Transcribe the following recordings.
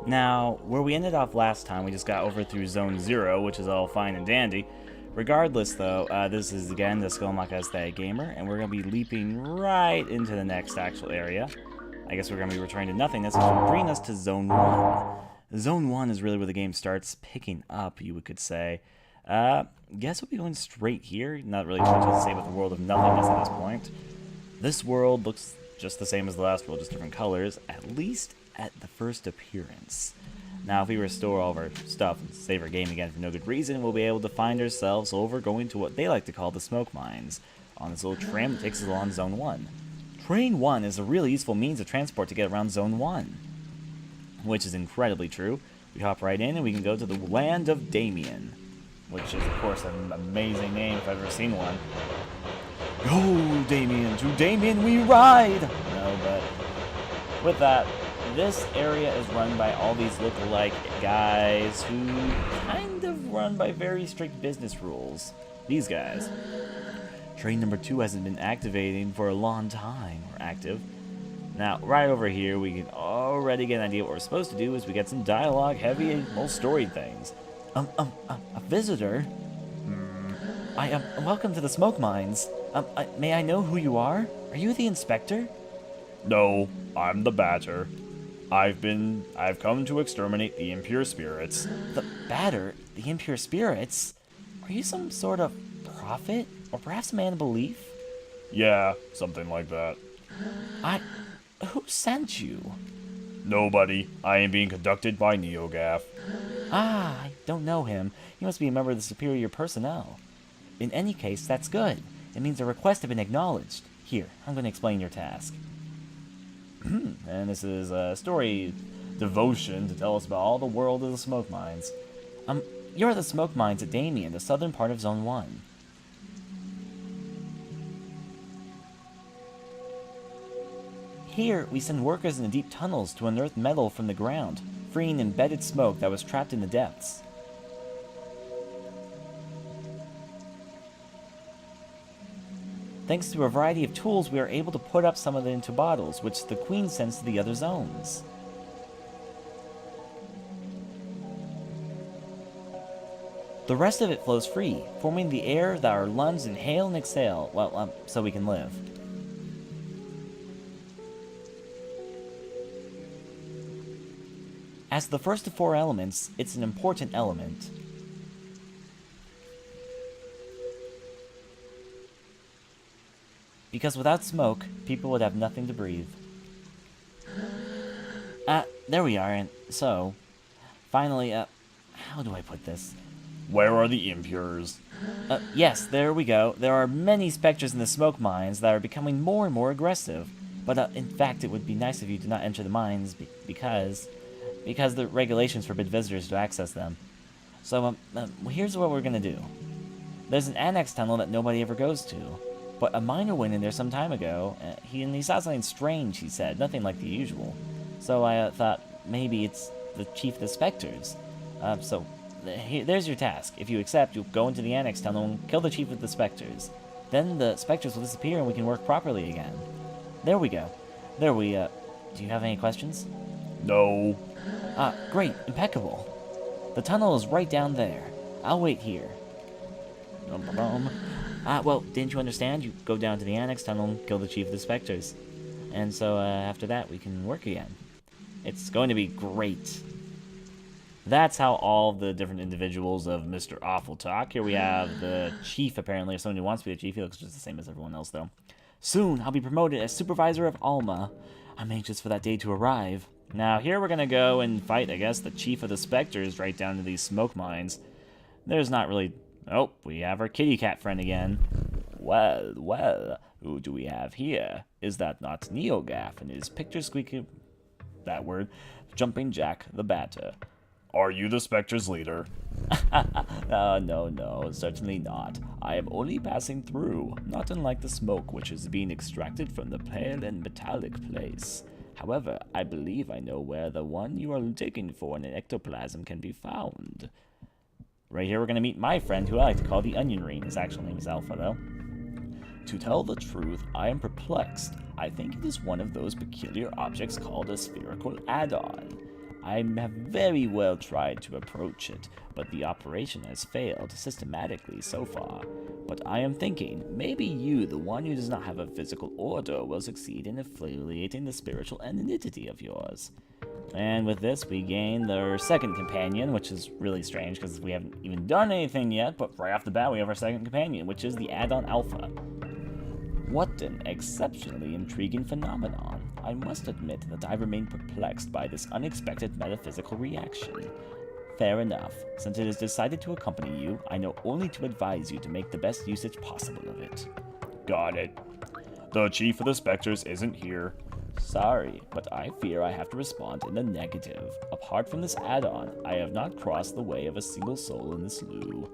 Now, where we ended off last time, we just got over through Zone 0, which is all fine and dandy. Regardless, though, this is, again, Dusk Golem Gamer, and we're going to be leaping right into the next actual area. I guess we're going to be returning to nothingness, which will bring us to Zone 1. Zone 1 is really where the game starts picking up, you could say. Guess we'll be going straight here. Not really too much to say about the world of nothingness at this point. This world looks just the same as the last world, just different colors, at least at the first appearance. Now, if we restore all of our stuff and save our game again for no good reason, we'll be able to find ourselves over going to what they like to call the smoke mines, on this little tram that takes us along Zone 1. Train 1 is a really useful means of transport to get around Zone 1, which is incredibly true. We hop right in and we can go to the land of Damien, which is, of course, an amazing name if I've ever seen one. Go, Damien! To Damien we ride! No, but with that, this area is run by all these look-alike guys who kind of run by very strict business rules. These guys. Train number 2 hasn't been activating for a long time, or active. Now, right over here, we can already get an idea what we're supposed to do is we get some dialogue-heavy, well, storied things. A visitor? Welcome to the smoke mines. May I know who you are? Are you the inspector? No, I'm the Batter. I've come to exterminate the impure spirits. The Batter? The impure spirits? Are you some sort of prophet? Or perhaps a man of belief? Yeah, something like that. Who sent you? Nobody. I am being conducted by NeoGAF. I don't know him. He must be a member of the superior personnel. In any case, that's good. It means a request has been acknowledged. Here, I'm going to explain your task. And this is a story devotion to tell us about all the world of the smoke mines. You're at the smoke mines at Damien, the southern part of Zone 1. Here, we send workers into deep tunnels to unearth metal from the ground, freeing embedded smoke that was trapped in the depths. Thanks to a variety of tools, we are able to put up some of it into bottles, which the Queen sends to the other zones. The rest of it flows free, forming the air that our lungs inhale and exhale, well, so we can live. As the first of 4 elements, it's an important element. Because without smoke, people would have nothing to breathe. There we are, and so, finally, how do I put this? Where are the impures? Yes, there we go. There are many specters in the smoke mines that are becoming more and more aggressive. But, in fact, it would be nice if you did not enter the mines because the regulations forbid visitors to access them. So, here's what we're gonna do. There's an annex tunnel that nobody ever goes to, but a miner went in there some time ago, and he saw something strange, he said, nothing like the usual. So I thought maybe it's the chief of the specters. There's your task. If you accept, you'll go into the annex tunnel and kill the chief of the specters. Then the specters will disappear and we can work properly again. There we go. Do you have any questions? No. Great. Impeccable. The tunnel is right down there. I'll wait here. Well, didn't you understand? You go down to the annex tunnel and kill the chief of the specters. And so, after that, we can work again. It's going to be great. That's how all the different individuals of Mr. Awful talk. Here we have the chief, apparently, or someone who wants to be the chief. He looks just the same as everyone else, though. Soon, I'll be promoted as supervisor of Alma. I'm anxious for that day to arrive. Now, here we're gonna go and fight, I guess, the chief of the specters right down to these smoke mines. There's not really... Oh, we have our kitty cat friend again. Well, who do we have here? Is that not NeoGAF and his picture squeaky... that word, Jumping Jack the Batter? Are you the Spectre's leader? No, certainly not. I am only passing through, not unlike the smoke which is being extracted from the pale and metallic place. However, I believe I know where the one you are taking for an ectoplasm can be found. Right here we're going to meet my friend, who I like to call the Onion Ring. His actual name is Alpha, though. To tell the truth, I am perplexed. I think it is one of those peculiar objects called a spherical add-on. I have very well tried to approach it, but the operation has failed systematically so far. But I am thinking, maybe you, the one who does not have a physical order, will succeed in affiliating the spiritual entity of yours. And with this, we gain our second companion, which is really strange because we haven't even done anything yet, but right off the bat, we have our second companion, which is the add-on Alpha. What an exceptionally intriguing phenomenon. I must admit that I remain perplexed by this unexpected metaphysical reaction. Fair enough. Since it has decided to accompany you, I know only to advise you to make the best usage possible of it. Got it. The Chief of the Spectres isn't here. Sorry, but I fear I have to respond in the negative. Apart from this add-on, I have not crossed the way of a single soul in this loo.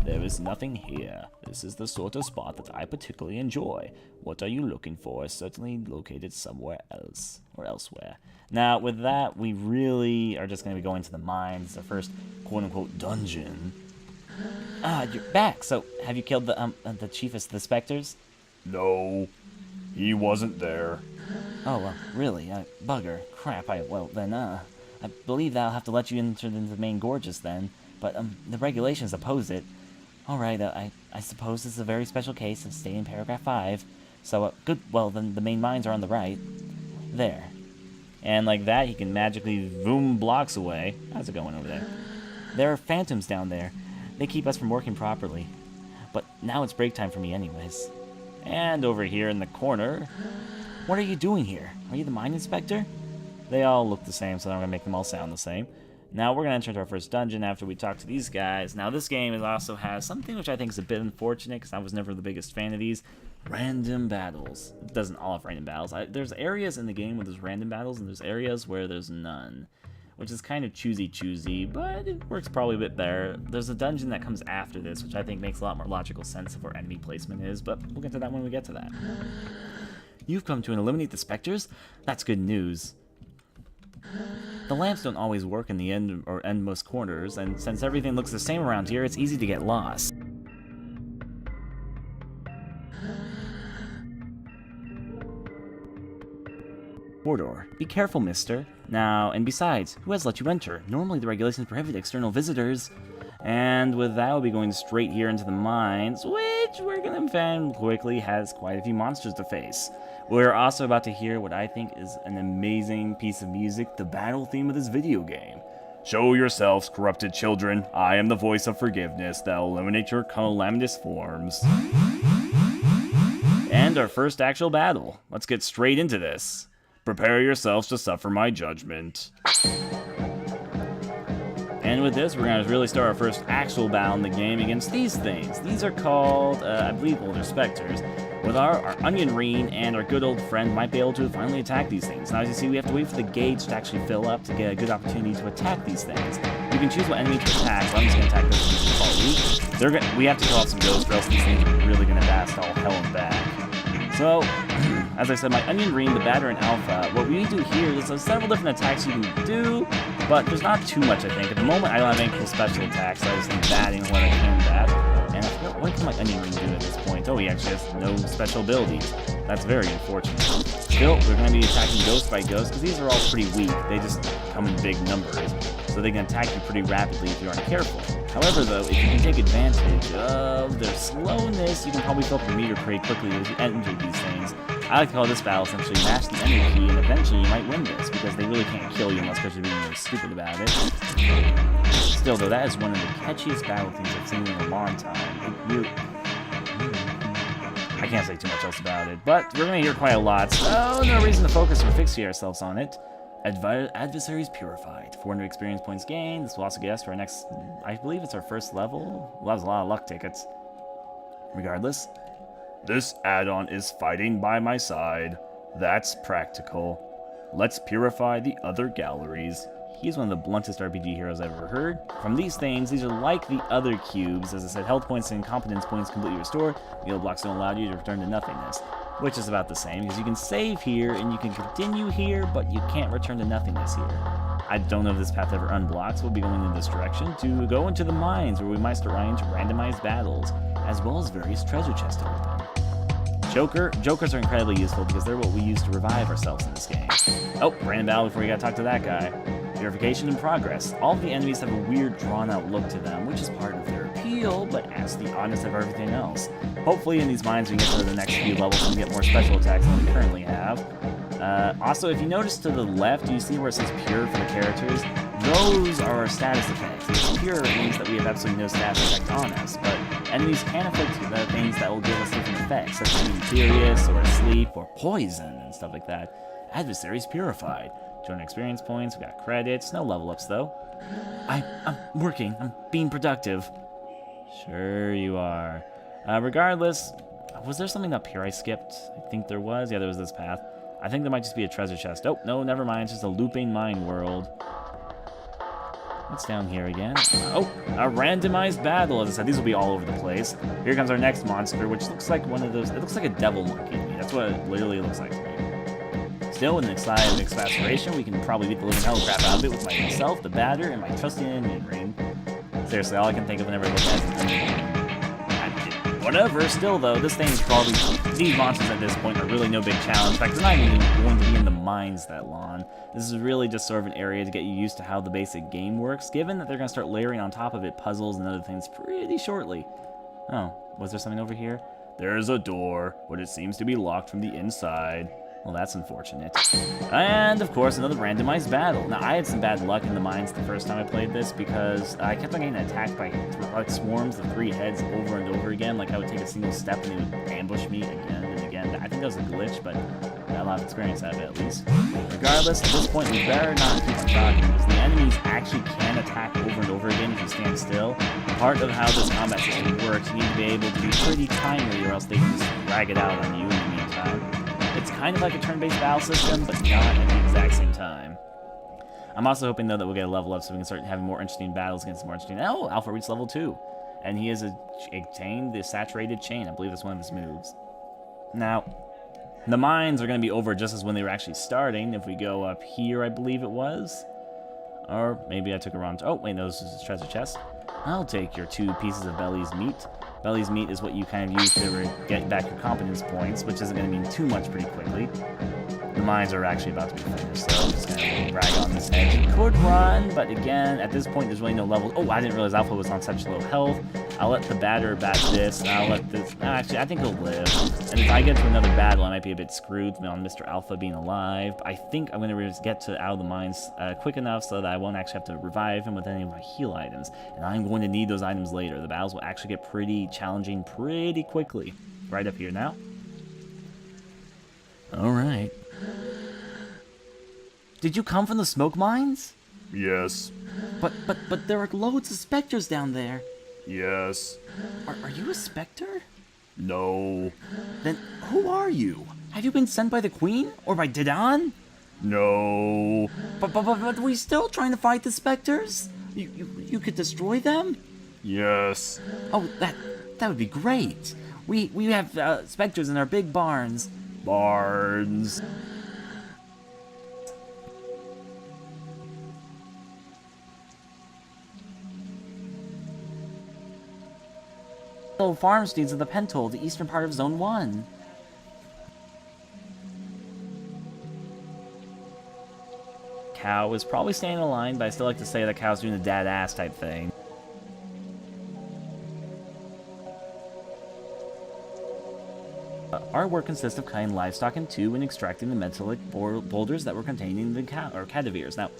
There is nothing here. This is the sort of spot that I particularly enjoy. What are you looking for is certainly located somewhere else, or elsewhere. Now, with that, we really are just going to be going to the mines. It's our first quote-unquote dungeon. Ah, you're back. So, have you killed the Chief of the Spectres? No, he wasn't there. Oh, well, really? Bugger. Crap, I believe that I'll have to let you enter the main gorges then. But, the regulations oppose it. Alright, I suppose this is a very special case of stating paragraph 5. So, good, well, then the main mines are on the right. There. And like that, he can magically zoom blocks away. How's it going over there? There are phantoms down there. They keep us from working properly. But now it's break time for me anyways. And over here in the corner... What are you doing here? Are you the mine inspector? They all look the same, so I'm going to make them all sound the same. Now we're going to enter into our first dungeon after we talk to these guys. Now this game also has something which I think is a bit unfortunate, because I was never the biggest fan of these. Random battles. It doesn't all have random battles. There's areas in the game where there's random battles, and there's areas where there's none. Which is kind of choosy, but it works probably a bit better. There's a dungeon that comes after this, which I think makes a lot more logical sense of where enemy placement is, but we'll get to that when we get to that. You've come to eliminate the specters? That's good news. The lamps don't always work in the end or endmost corners, and since everything looks the same around here, it's easy to get lost. Corridor. Be careful, mister. Now, and besides, who has let you enter? Normally the regulations prohibit external visitors. And with that, we'll be going straight here into the mines, which we're going to find quickly has quite a few monsters to face. We're also about to hear what I think is an amazing piece of music, the battle theme of this video game. Show yourselves, corrupted children. I am the voice of forgiveness that will eliminate your calamitous forms. And our first actual battle. Let's get straight into this. Prepare yourselves to suffer my judgment. And with this, we're going to really start our first actual battle in the game against these things. These are called, I believe, older specters. With our onion ring and our good old friend might be able to finally attack these things. Now, as you see, we have to wait for the gauge to actually fill up to get a good opportunity to attack these things. You can choose what enemy to attack, so I'm just going to attack this one called weak. We have to kill off some ghosts, or else these things are really going to blast all hell and back. So, as I said, my onion ring, the batter, and alpha, what we need to do here is there's several different attacks you can do, but there's not too much, I think. At the moment, I don't have any cool special attacks, so I just think batting what I can bat. And I forgot, what can my onion ring do at this point? Oh, he actually has no special abilities. That's very unfortunate. Still, we're going to be attacking ghost by ghost, because these are all pretty weak. They just come in big numbers, so they can attack you pretty rapidly if you aren't careful. However, though, if you can take advantage of their slowness, you can probably fill up your meter pretty quickly as you enter these things. I like to call this battle essentially mash the enemy key, and eventually you might win this, because they really can't kill you unless you're being really stupid about it. Still, though, that is one of the catchiest battle themes I've seen in a long time. It really... I can't say too much else about it, but we're going to hear quite a lot, so no reason to focus or fixate ourselves on it. Adversaries purified. 400 experience points gained. This will also get us to our next, I believe it's our first level. Well, that was a lot of luck tickets. Regardless. This add-on is fighting by my side. That's practical. Let's purify the other galleries. He's one of the bluntest RPG heroes I've ever heard. From these things, these are like the other cubes. As I said, health points and competence points completely restored. Yellow blocks don't allow you to return to nothingness, which is about the same, because you can save here and you can continue here, but you can't return to nothingness here. I don't know if this path ever unblocks. We'll be going in this direction to go into the mines, where we might start running into randomized battles, as well as various treasure chests to open. Jokers are incredibly useful because they're what we use to revive ourselves in this game. Oh, random battle before you gotta talk to that guy. Purification in progress. All of the enemies have a weird, drawn-out look to them, which is part of their appeal, but adds the oddness of everything else. Hopefully in these mines we can get to the next few levels and get more special attacks than we currently have. Also, if you notice to the left, do you see where it says pure for the characters? Those are our status effects. It's pure means that we have absolutely no status effect on us, but enemies can afflict things that will give us different effects, such as being furious, or asleep, or poison, and stuff like that. Adversaries purified. 200 experience points, we got credits, no level ups though. I'm working, I'm being productive. Sure you are. Regardless, was there something up here I skipped? I think there was. Yeah, there was this path. I think there might just be a treasure chest. Oh, no, never mind. It's just a looping mine world. What's down here again? Oh, a randomized battle. As I said, these will be all over the place. Here comes our next monster, which looks like one of those... It looks like a devil monkey to me. That's what it literally looks like to me. Still, with an exasperation, we can probably beat the living hell crap out of it with myself, the batter, and my trusty enemy ring. Seriously, all I can think of whenever I look at it. Whatever, still though, this thing is probably... These monsters at this point are really no big challenge. In fact, they're not even going to be in the mines that long. This is really just sort of an area to get you used to how the basic game works, given that they're going to start layering on top of it puzzles and other things pretty shortly. Oh, was there something over here? There's a door, but it seems to be locked from the inside. Well, that's unfortunate. And, of course, another randomized battle. Now, I had some bad luck in the mines the first time I played this because I kept on getting attacked by like swarms of 3 heads over and over again. Like, I would take a single step and they would ambush me again and again. I think that was a glitch, but I got a lot of experience out of it, at least. Regardless, at this point, we better not keep on talking because the enemies actually can attack over and over again if you stand still. Part of how this combat system works, you need to be able to be pretty timely or else they can just drag it out on you in the meantime. It's kind of like a turn-based battle system, but not at the exact same time. I'm also hoping, though, that we'll get a level up so we can start having more interesting battles against more interesting... Oh, Alpha reached level 2. And he has attained the saturated chain. I believe that's one of his moves. Now, the mines are going to be over just as when they were actually starting. If we go up here, I believe it was. Or maybe I took a wrong... Oh, wait, no, this is his treasure chest. I'll take your 2 pieces of Belly's meat. Belly's meat is what you kind of use to get back your competence points, which isn't going to mean too much pretty quickly. The mines are actually about to be finished, so I'm just going to drag on this edge. He could run, but again, at this point, there's really no levels. Oh, I didn't realize Alpha was on such low health. I'll let the batter bat this, and I'll let this... No, actually, I think he'll live. And if I get to another battle, I might be a bit screwed on Mr. Alpha being alive. But I think I'm going to get out of the mines quick enough so that I won't actually have to revive him with any of my heal items. And I'm going to need those items later. The battles will actually get pretty challenging pretty quickly. Right up here now. Alright. Did you come from the smoke mines? Yes. But there are loads of specters down there. Yes. Are you a specter? No. Then who are you? Have you been sent by the Queen? Or by Didan? No. But we still trying to fight the specters? You could destroy them? Yes. Oh, that would be great. We have specters in our big barns. Barns. Farmsteads of the Pentole, the eastern part of Zone 1. Cow is probably staying in line, but I still like to say that Cow's doing the dad ass type thing. Our work consists of cutting livestock in 2 and extracting the metallic boulders that were containing the cadaveres. Now,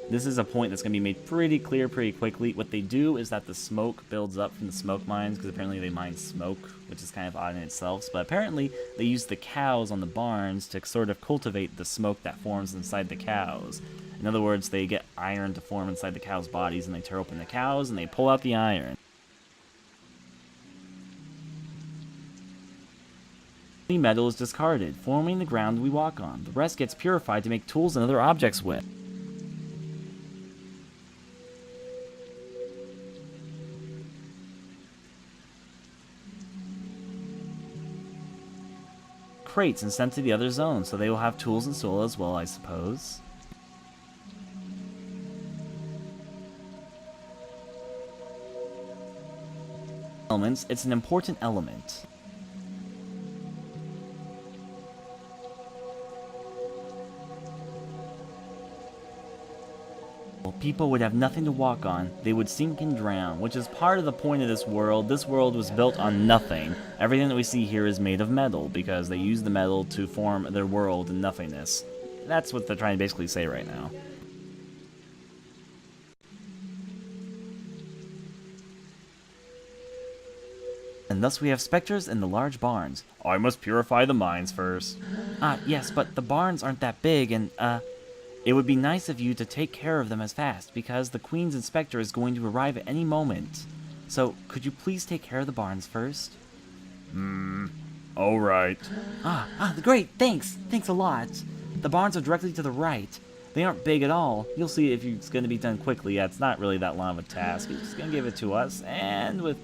this is a point that's going to be made pretty clear pretty quickly. What they do is that the smoke builds up from the smoke mines, because apparently they mine smoke, which is kind of odd in itself. But apparently they use the cows on the barns to sort of cultivate the smoke that forms inside the cows. In other words, they get iron to form inside the cows' bodies, and they tear open the cows, and they pull out the iron. The metal is discarded, forming the ground we walk on. The rest gets purified to make tools and other objects with. Crates and sent to the other zones, so they will have tools and soil as well, I suppose. Elements, it's an important element. People would have nothing to walk on. They would sink and drown, which is part of the point of this world. This world was built on nothing. Everything that we see here is made of metal, because they use the metal to form their world in nothingness. That's what they're trying to basically say right now. And thus we have specters in the large barns. I must purify the mines first. Yes, but the barns aren't that big, and, it would be nice of you to take care of them as fast, because the Queen's Inspector is going to arrive at any moment. So, could you please take care of the barns first? Alright. Great, thanks! Thanks a lot! The barns are directly to the right. They aren't big at all. You'll see if it's going to be done quickly. Yeah, it's not really that long of a task. You're just going to give it to us, and with...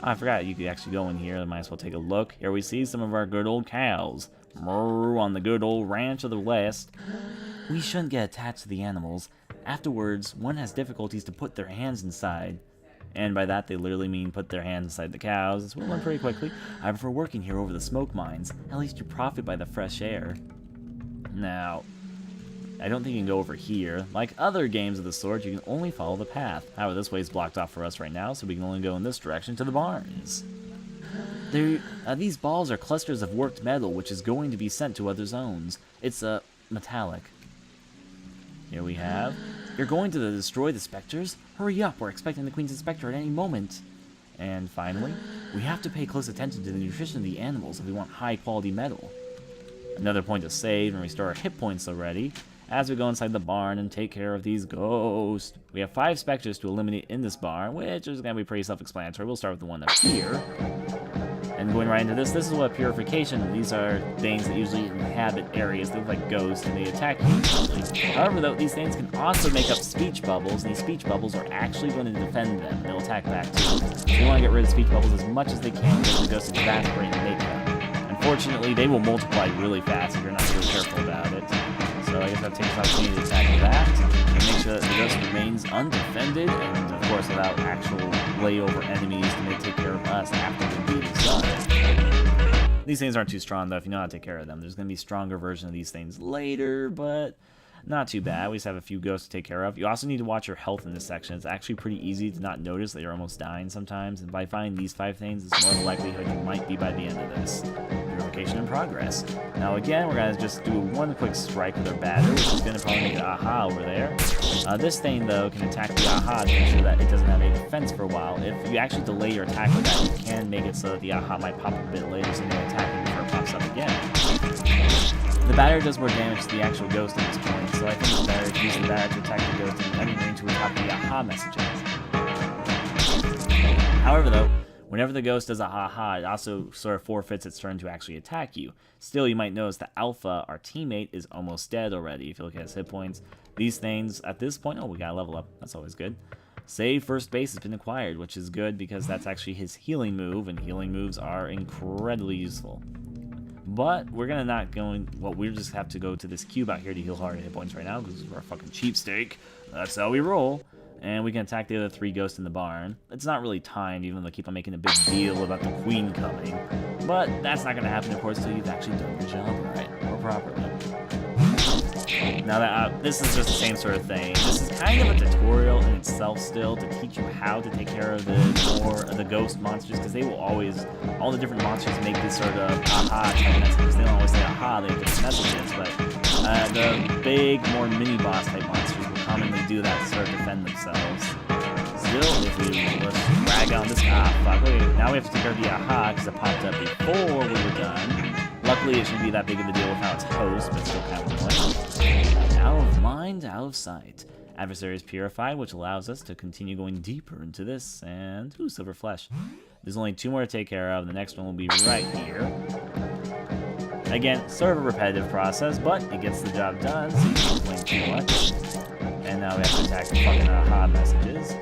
I forgot you could actually go in here. I might as well take a look. Here we see some of our good old cows. Moo on the good old ranch of the west. We shouldn't get attached to the animals. Afterwards, one has difficulties to put their hands inside. And by that, they literally mean put their hands inside the cows. This will learn pretty quickly. I prefer working here over the smoke mines. At least you profit by the fresh air. Now, I don't think you can go over here. Like other games of the sort, you can only follow the path. However, this way is blocked off for us right now, so we can only go in this direction to the barns. These balls are clusters of worked metal, which is going to be sent to other zones. It's, metallic. Here we have. You're going to destroy the specters? Hurry up, we're expecting the Queen's Inspector at any moment. And finally, we have to pay close attention to the nutrition of the animals if we want high-quality metal. Another point to save and restore our hit points already, as we go inside the barn and take care of these ghosts. We have 5 specters to eliminate in this barn, which is going to be pretty self-explanatory. We'll start with the one up here. And going right into this is what purification. These are things that usually inhabit areas. They look like ghosts and they attack you. However, though, these things can also make up speech bubbles, and these speech bubbles are actually going to defend them. They'll attack back too. So you want to get rid of speech bubbles as much as they can because the ghosts exasperate and make them. Unfortunately, they will multiply really fast if you're not really careful about it. So I guess I'll take this opportunity to attack that and make sure that the ghost remains undefended and, of course, without actual layover enemies to take care of us after the deed is done. These things aren't too strong, though, if you know how to take care of them. There's going to be a stronger version of these things later, but not too bad. We just have a few ghosts to take care of. You also need to watch your health in this section. It's actually pretty easy to not notice that you're almost dying sometimes, and by finding these 5 things, it's more of a likelihood you might be by the end of this. Purification in progress. Now again, we're going to just do one quick strike with our batter, which is going to probably make an aha over there. This thing, though, can attack the aha to make sure that it doesn't have any defense for a while. If you actually delay your attack with that, you can make it so that the aha might pop up a bit later, so you can attack it before it pops up again. The batter does more damage to the actual ghost at this point, so I think it's better to use the batter to attack the ghost and enemy range to attack the aha messages. However, though, whenever the ghost does a ha-ha, it also sort of forfeits its turn to actually attack you. Still, you might notice that Alpha, our teammate, is almost dead already. If you look at his hit points, these things at this point, oh, we got a level up. That's always good. Save first base has been acquired, which is good because that's actually his healing move, and healing moves are incredibly useful. But we're gonna not go in. Well, we just have to go to this cube out here to heal our hit points right now because we're a fucking cheapsteak. That's how we roll. And we can attack the other 3 ghosts in the barn. It's not really timed, even though they keep on making a big deal about the queen coming. But that's not gonna happen, of course, until you've actually done your job right or properly. Now that this is just the same sort of thing. This is kind of a tutorial in itself still to teach you how to take care of the ghost monsters, because they will always, all the different monsters make this sort of aha type messages. They don't always say aha, they have different messages, but the big, more mini boss type monsters will commonly do that to sort of defend themselves. Still, if let's drag on this fuck. Okay, now we have to take care of the aha because it popped up before we were done. Luckily, it shouldn't be that big of a deal with how it's posed, but still kind of annoying. Out of mind, out of sight. Adversary is purified, which allows us to continue going deeper into this, and ooh, silver flesh. There's only 2 more to take care of. The next one will be right here. Again, sort of a repetitive process, but it gets the job done, so you can't complain too much. And now we have to attack the fucking aha messages.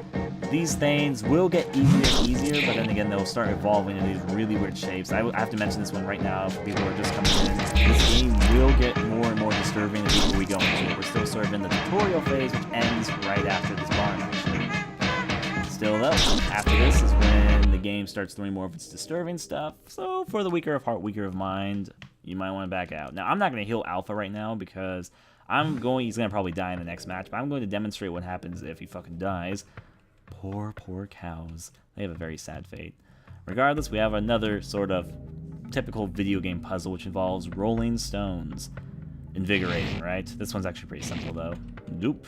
These things will get easier and easier, but then again, they'll start evolving into these really weird shapes. I have to mention this one right now for people who are just coming in. This game will get more and more disturbing the deeper we go into it. We're still sort of in the tutorial phase, which ends right after this barn, actually. Still, though, after this is when the game starts throwing more of its disturbing stuff. So, for the weaker of heart, weaker of mind, you might want to back out. Now, I'm not going to heal Alpha right now because He's gonna probably die in the next match, but I'm going to demonstrate what happens if he fucking dies. Poor, poor cows. They have a very sad fate. Regardless, we have another sort of typical video game puzzle, which involves rolling stones. Invigorating, right? This one's actually pretty simple, though. Doop,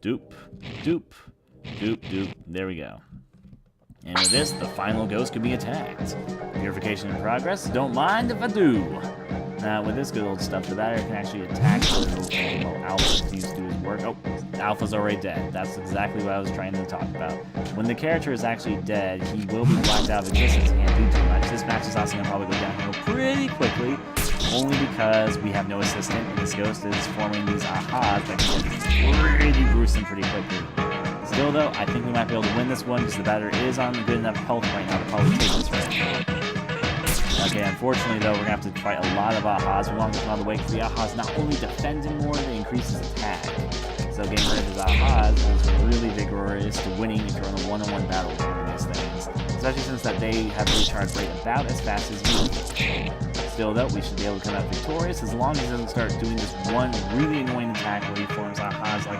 doop, doop, doop, doop. There we go. And with this, the final ghost can be attacked. Purification in progress. Don't mind if I do. Now, with this good old stuff, the batter can actually attack well, Alpha continues to do his work. Oh, Alpha's already dead. That's exactly what I was trying to talk about. When the character is actually dead, he will be blacked out of existence. He can't do too much. This match is also going to probably go downhill pretty quickly, only because we have no assistant, and this ghost is forming these ahas that can get pretty gruesome pretty quickly. Still, though, I think we might be able to win this one because the batter is on good enough health right now to probably take this right. Okay, unfortunately, though, we're going to have to fight a lot of ahas. We want to get out of the way because the ahas not only defend him more, they increase his attack. So getting rid of his ahas is really vigorous to winning if you're on a one-on-one battle with these things. Especially since that they have a recharge rate about as fast as you. Still, though, we should be able to come out victorious as long as he doesn't start doing this one really annoying attack where he forms ahas like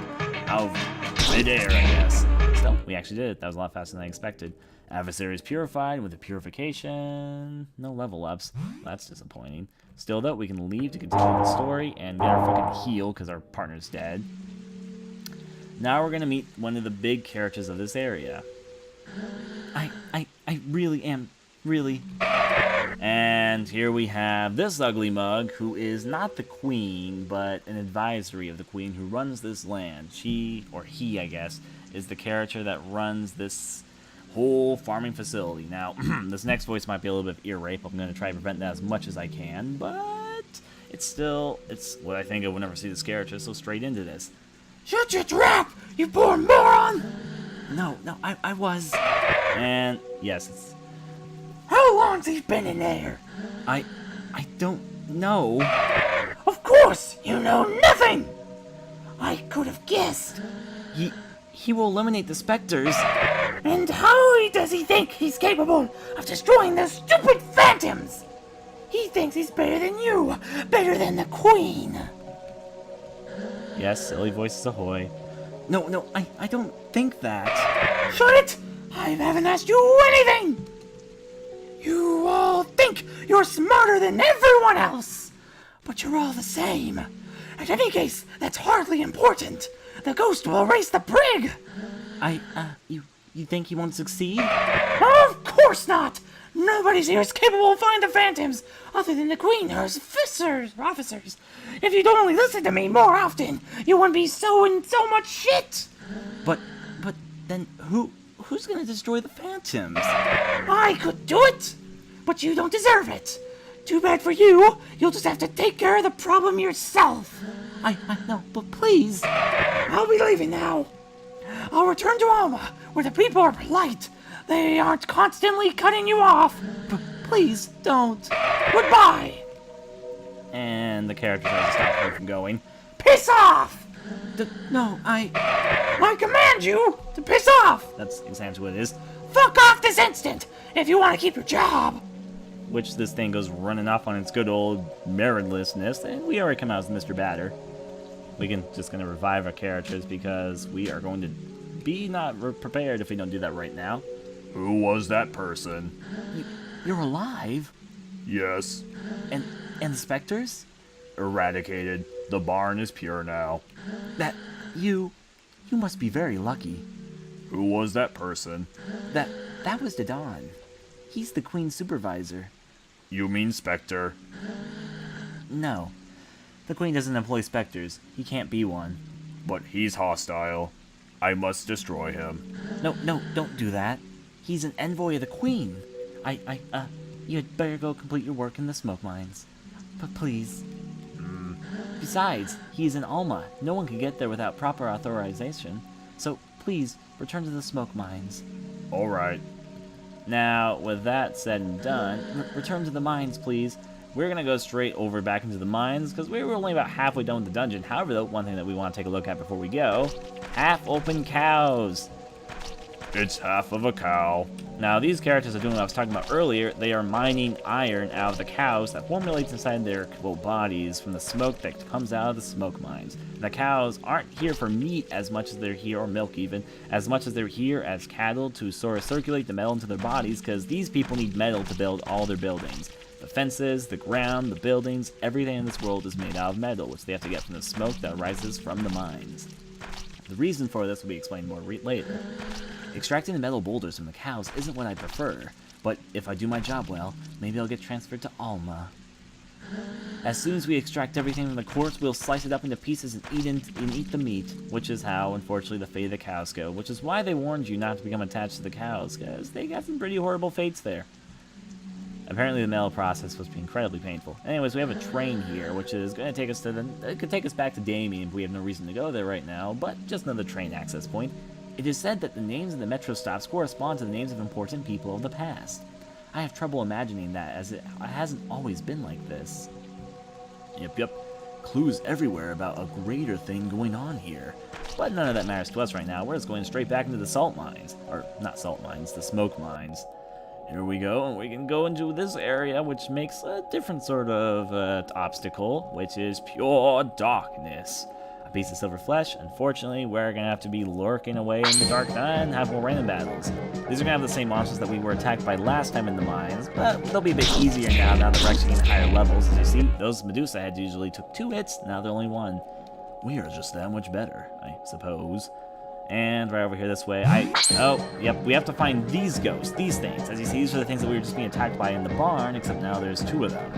out of midair, I guess. Still, we actually did it. That was a lot faster than I expected. Adversary is purified with a purification. No level ups. That's disappointing. Still, though, we can leave to continue the story and get our fucking heal because our partner's dead. Now we're gonna meet one of the big characters of this area. I really am. Really. And here we have this ugly mug who is not the queen, but an advisory of the queen who runs this land. She, or he, I guess, is the character that runs this whole farming facility. Now, this next voice might be a little bit of ear rape. I'm going to try to prevent that as much as I can, but it's what I think of whenever I see this character, so straight into this. Shut your trap, you poor moron! No, I was. And, yes, it's... How long's he been in there? I don't know. Of course, you know nothing! I could have guessed. He will eliminate the specters. And how does he think he's capable of destroying those stupid phantoms? He thinks he's better than you, better than the queen. Yes, silly voices ahoy. No, I don't think that. Shut it! I haven't asked you anything! You all think you're smarter than everyone else, but you're all the same. In any case, that's hardly important. The ghost will erase the prig! You think he won't succeed? Of course not! Nobody's here is capable of finding the phantoms, other than the queen or his officers. If you'd only listen to me more often, you wouldn't be so in so much shit! But then who's gonna destroy the phantoms? I could do it! But you don't deserve it! Too bad for you, you'll just have to take care of the problem yourself! I know, but please! I'll be leaving now! I'll return to Alma, where the people are polite. They aren't constantly cutting you off. Please don't. Goodbye! And the character tries to stop her from going. Piss off! No, I command you to piss off! That's exactly what it is. Fuck off this instant, if you want to keep your job! Which this thing goes running off on its good old meritlessness, and we already come out as Mr. Batter. Just gonna revive our characters because we are going to be not prepared if we don't do that right now. Who was that person? You're alive? Yes. And the specters? Eradicated. The barn is pure now. You must be very lucky. Who was that person? That was Dodon. He's the Queen's supervisor. You mean Spectre? No. The Queen doesn't employ specters. He can't be one. But he's hostile. I must destroy him. No, don't do that. He's an envoy of the Queen. You had better go complete your work in the smoke mines. But please. Besides, he's in Alma. No one can get there without proper authorization. So, please, return to the smoke mines. Alright. Now, with that said and done, return to the mines, please. We're going to go straight over back into the mines, because we were only about halfway done with the dungeon. However, though, one thing that we want to take a look at before we go, half-open cows. It's half of a cow. Now, these characters are doing what I was talking about earlier. They are mining iron out of the cows that formulates inside their bodies from the smoke that comes out of the smoke mines. The cows aren't here for meat as much as they're here, or milk even, as much as they're here as cattle to sort of circulate the metal into their bodies, because these people need metal to build all their buildings. The fences, the ground, the buildings, everything in this world is made out of metal, which they have to get from the smoke that rises from the mines. The reason for this will be explained more later. Extracting the metal boulders from the cows isn't what I prefer, but if I do my job well, maybe I'll get transferred to Alma. As soon as we extract everything from the quartz, we'll slice it up into pieces and eat the meat, which is how, unfortunately, the fate of the cows go, which is why they warned you not to become attached to the cows, because they got some pretty horrible fates there. Apparently the metal process was incredibly painful. Anyways, we have a train here, which is going to take us to it could take us back to Damien if we have no reason to go there right now, but just another train access point. It is said that the names of the metro stops correspond to the names of important people of the past. I have trouble imagining that, as it hasn't always been like this. Yep. Clues everywhere about a greater thing going on here. But none of that matters to us right now. We're just going straight back into the salt mines. Or, not salt mines, the smoke mines. Here we go, and we can go into this area, which makes a different sort of obstacle, which is pure darkness. A piece of silver flesh. Unfortunately, we're going to have to be lurking away in the dark and have more random battles. These are going to have the same monsters that we were attacked by last time in the mines, but they'll be a bit easier now that we're actually getting higher levels. As you see, those Medusa heads usually took 2 hits, now they're only 1. We are just that much better, I suppose. And right over here this way, we have to find these ghosts, these things. As you see, these are the things that we were just being attacked by in the barn, except now there's 2 of them.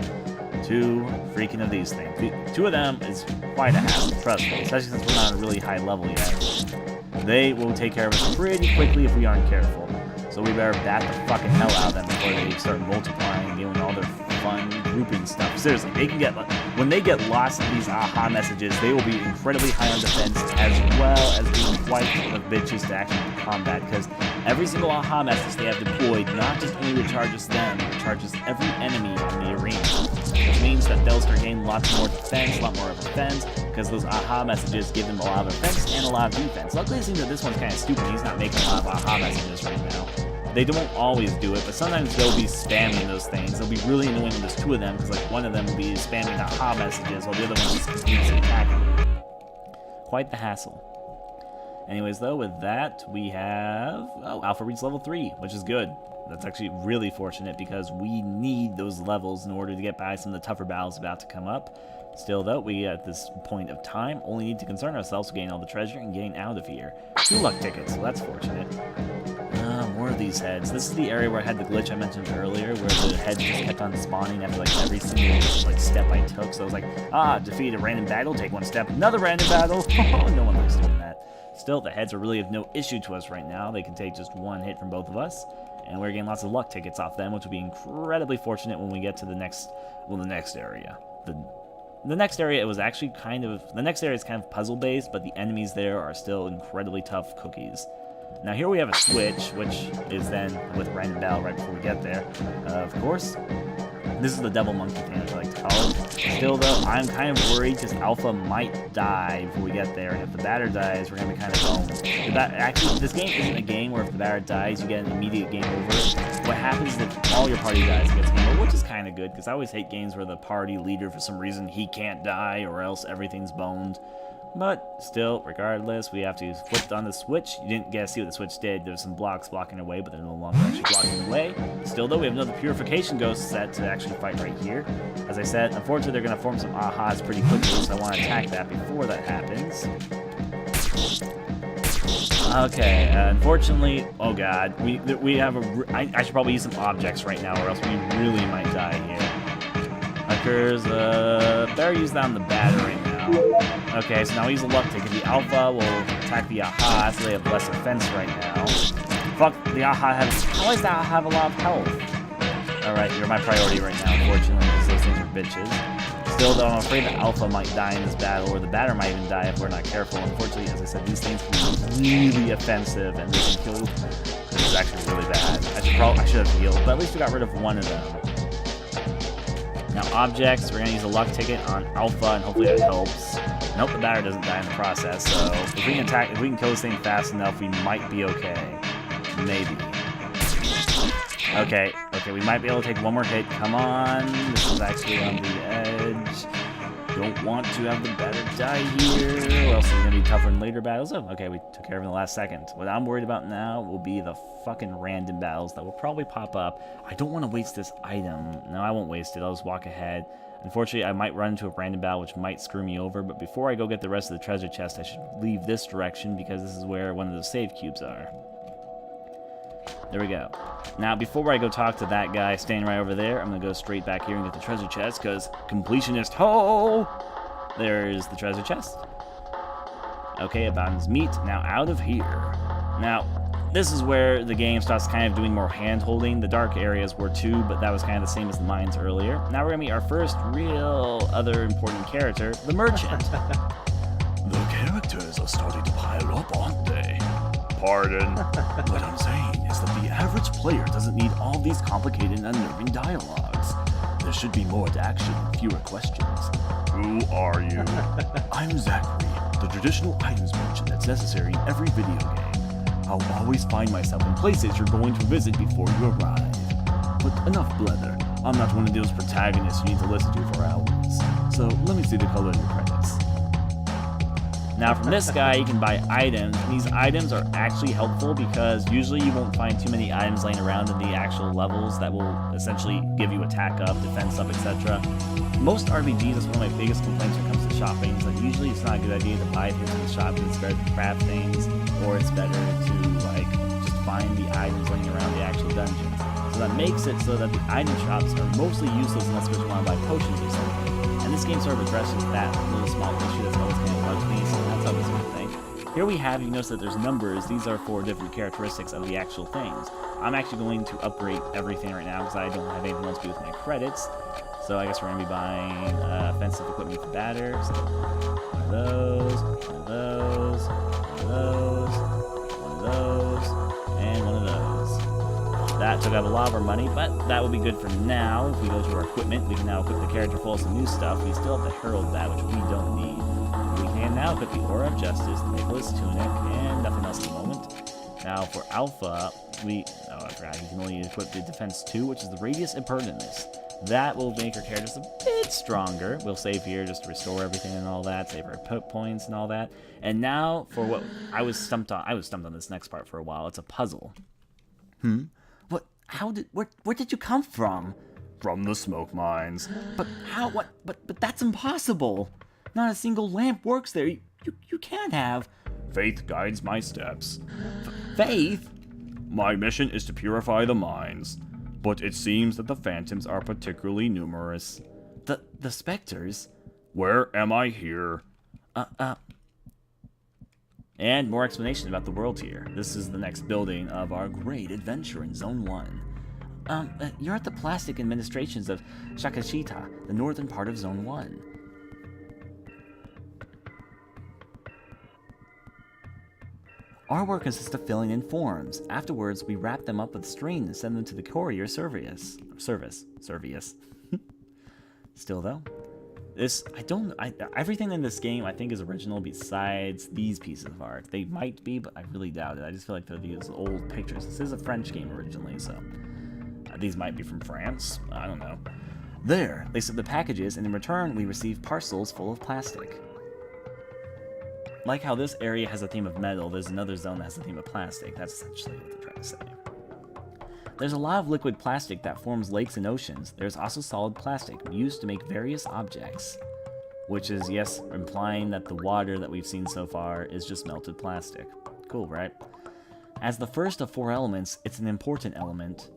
2 freaking of these things. 2 of them is quite a hassle, trust me, especially since we're not on a really high level yet. They will take care of us pretty quickly if we aren't careful. So we better bat the fucking hell out of them before they start multiplying and doing all their fun grouping stuff. Seriously, they can get, when they get lost in these aha messages, they will be incredibly high on defense, as well as being quite the bitches to actually combat, because every single aha message they have deployed not just only recharges them, it recharges every enemy in the arena, which means that they'll start getting lots more defense, a lot more of defense, because those aha messages give them a lot of offense and a lot of defense. Luckily, it seems that this one's kind of stupid. He's not making a lot of aha messages right now. They don't always do it, but sometimes they'll be spamming those things. They'll be really annoying when there's 2 of them, because like one of them will be spamming aha messages while the other one just continues attacking. Quite the hassle. Anyways, though, with that, we have... Alpha reached level 3, which is good. That's actually really fortunate, because we need those levels in order to get by some of the tougher battles about to come up. Still, though, we, at this point of time, only need to concern ourselves with getting all the treasure and getting out of here. 2 luck tickets, so that's fortunate. More of these heads. This is the area where I had the glitch I mentioned earlier, where the heads just kept on spawning after like every single step I took. So I was like, defeat a random battle, take 1 step, another random battle. No one likes doing that. Still, the heads are really of no issue to us right now. They can take just 1 hit from both of us, and we're getting lots of luck tickets off them, which will be incredibly fortunate when we get to the next area. The next area, it was actually the next area is kind of puzzle-based, but the enemies there are still incredibly tough cookies. Now here we have a switch, which is then with random battle right before we get there. Of course, this is the devil monkey thing, as I like to call it. Still though, I'm kind of worried because Alpha might die before we get there, and if the batter dies, we're going to be kind of boned. Actually, this game isn't a game where if the batter dies, you get an immediate game over. What happens is if all your party dies, it gets game over, which is kind of good, because I always hate games where the party leader, for some reason, he can't die, or else everything's boned. But still, regardless, we have to flip on the switch. You didn't get to see what the switch did. There's some blocks blocking away, but they're no longer actually blocking the way. Still, though, we have another purification ghost set to actually fight right here. As I said, unfortunately, they're going to form some ahas pretty quickly, so I want to attack that before that happens. Okay, unfortunately, oh god, we have I should probably use some objects right now, or else we really might die here. Occurs, better use that on the batter right now. Okay, so now we use a luck ticket. The Alpha will attack the aha, so they have less defense right now. Fuck, the aha has... How does the aha have a lot of health? Alright, you're my priority right now, unfortunately, because those things are bitches. Still, though, I'm afraid the Alpha might die in this battle, or the batter might even die if we're not careful. Unfortunately, as I said, these things can be really offensive, and they can kill you. This is actually really bad. I should have healed, but at least we got rid of 1 of them. Now, objects, we're going to use a luck ticket on Alpha, and hopefully that helps. Nope, the batter doesn't die in the process, so if we can kill this thing fast enough, we might be okay. Maybe. Okay, we might be able to take one more hit. Come on. This is actually on the edge. Don't want to have the batter die here, or else it's going to be tougher in later battles. Oh, okay, we took care of it in the last second. What I'm worried about now will be the fucking random battles that will probably pop up. I don't want to waste this item. No, I won't waste it. I'll just walk ahead. Unfortunately, I might run into a random battle, which might screw me over, but before I go get the rest of the treasure chest, I should leave this direction, because this is where one of the save cubes are. There we go. Now, before I go talk to that guy standing right over there, I'm going to go straight back here and get the treasure chest, because completionist ho! There's the treasure chest. Okay, Abandon's meat. Now, out of here. Now, this is where the game starts kind of doing more hand-holding. The dark areas were too, but that was kind of the same as the mines earlier. Now we're going to meet our first real other important character, the merchant. The characters are starting to pile up, aren't they? Pardon? What I'm saying is that the average player doesn't need all these complicated and unnerving dialogues. There should be more to action and fewer questions. Who are you? I'm Zachary, the traditional items merchant that's necessary in every video game. I'll always find myself in places you're going to visit before you arrive. But enough blether. I'm not one of those protagonists you need to listen to for hours. So let me see the color of your credits. Now from this guy, you can buy items, and these items are actually helpful because usually you won't find too many items laying around in the actual levels that will essentially give you attack up, defense up, etc. Most RPGs, that's one of my biggest complaints when it comes to shopping, is that usually it's not a good idea to buy things in the shop because it's better to craft things, or it's better to like just find the items laying around the actual dungeons. So that makes it so that the item shops are mostly useless unless you want to buy potions or something. And this game sort of addresses that little small issue that's always kind of bugged me, so that's always a good thing. Here we have, you notice that there's numbers. These are for different characteristics of the actual things. I'm actually going to upgrade everything right now because I don't have anything else to do with my credits. So I guess we're going to be buying offensive equipment for batter. So one of those, one of those, one of those, one of those, and one of those. That took out a lot of our money, but that will be good for now. If we go to our equipment, we can now equip the character full of some new stuff. We still have the Herald Bat, which we don't need. We can now equip the Aura of Justice, the Nicholas Tunic, and nothing else at the moment. Now for Alpha, I forgot, you can only equip the Defense 2, which is the Radius Impertinence. That will make our characters a bit stronger. We'll save here just to restore everything and all that, save our put points and all that. And now for what I was stumped on this next part for a while. It's a puzzle. Where did you come from? From the smoke mines. But how, but that's impossible. Not a single lamp works there. You can't have. Faith guides my steps. Faith? My mission is to purify the mines, but it seems that the phantoms are particularly numerous. The specters? Where am I here? And more explanation about the world here. This is the next building of our great adventure in Zone 1. You're at the plastic administrations of Shakashita, the northern part of Zone 1. Our work consists of filling in forms. Afterwards, we wrap them up with string and send them to the courier service. Still though, everything in this game I think is original besides these pieces of art. They might be, but I really doubt it. I just feel like they're these old pictures. This is a French game originally, so these might be from France. I don't know. There, they sent the packages, and in return, we receive parcels full of plastic. Like how this area has a theme of metal, there's another zone that has a theme of plastic. That's essentially what they're trying to say. There's a lot of liquid plastic that forms lakes and oceans. There's also solid plastic used to make various objects. Which is, yes, implying that the water that we've seen so far is just melted plastic. Cool, right? As the first of 4 elements, it's an important element.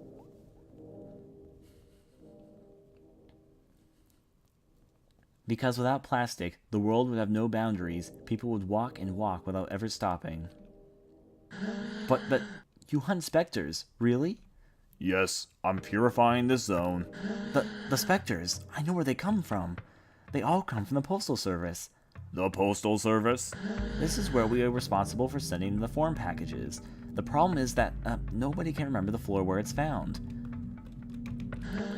Because without plastic, the world would have no boundaries. People would walk and walk without ever stopping. But you hunt specters, really? Yes, I'm purifying this zone. The specters, I know where they come from. They all come from the Postal Service. The Postal Service? This is where we are responsible for sending the form packages. The problem is that nobody can remember the floor where it's found.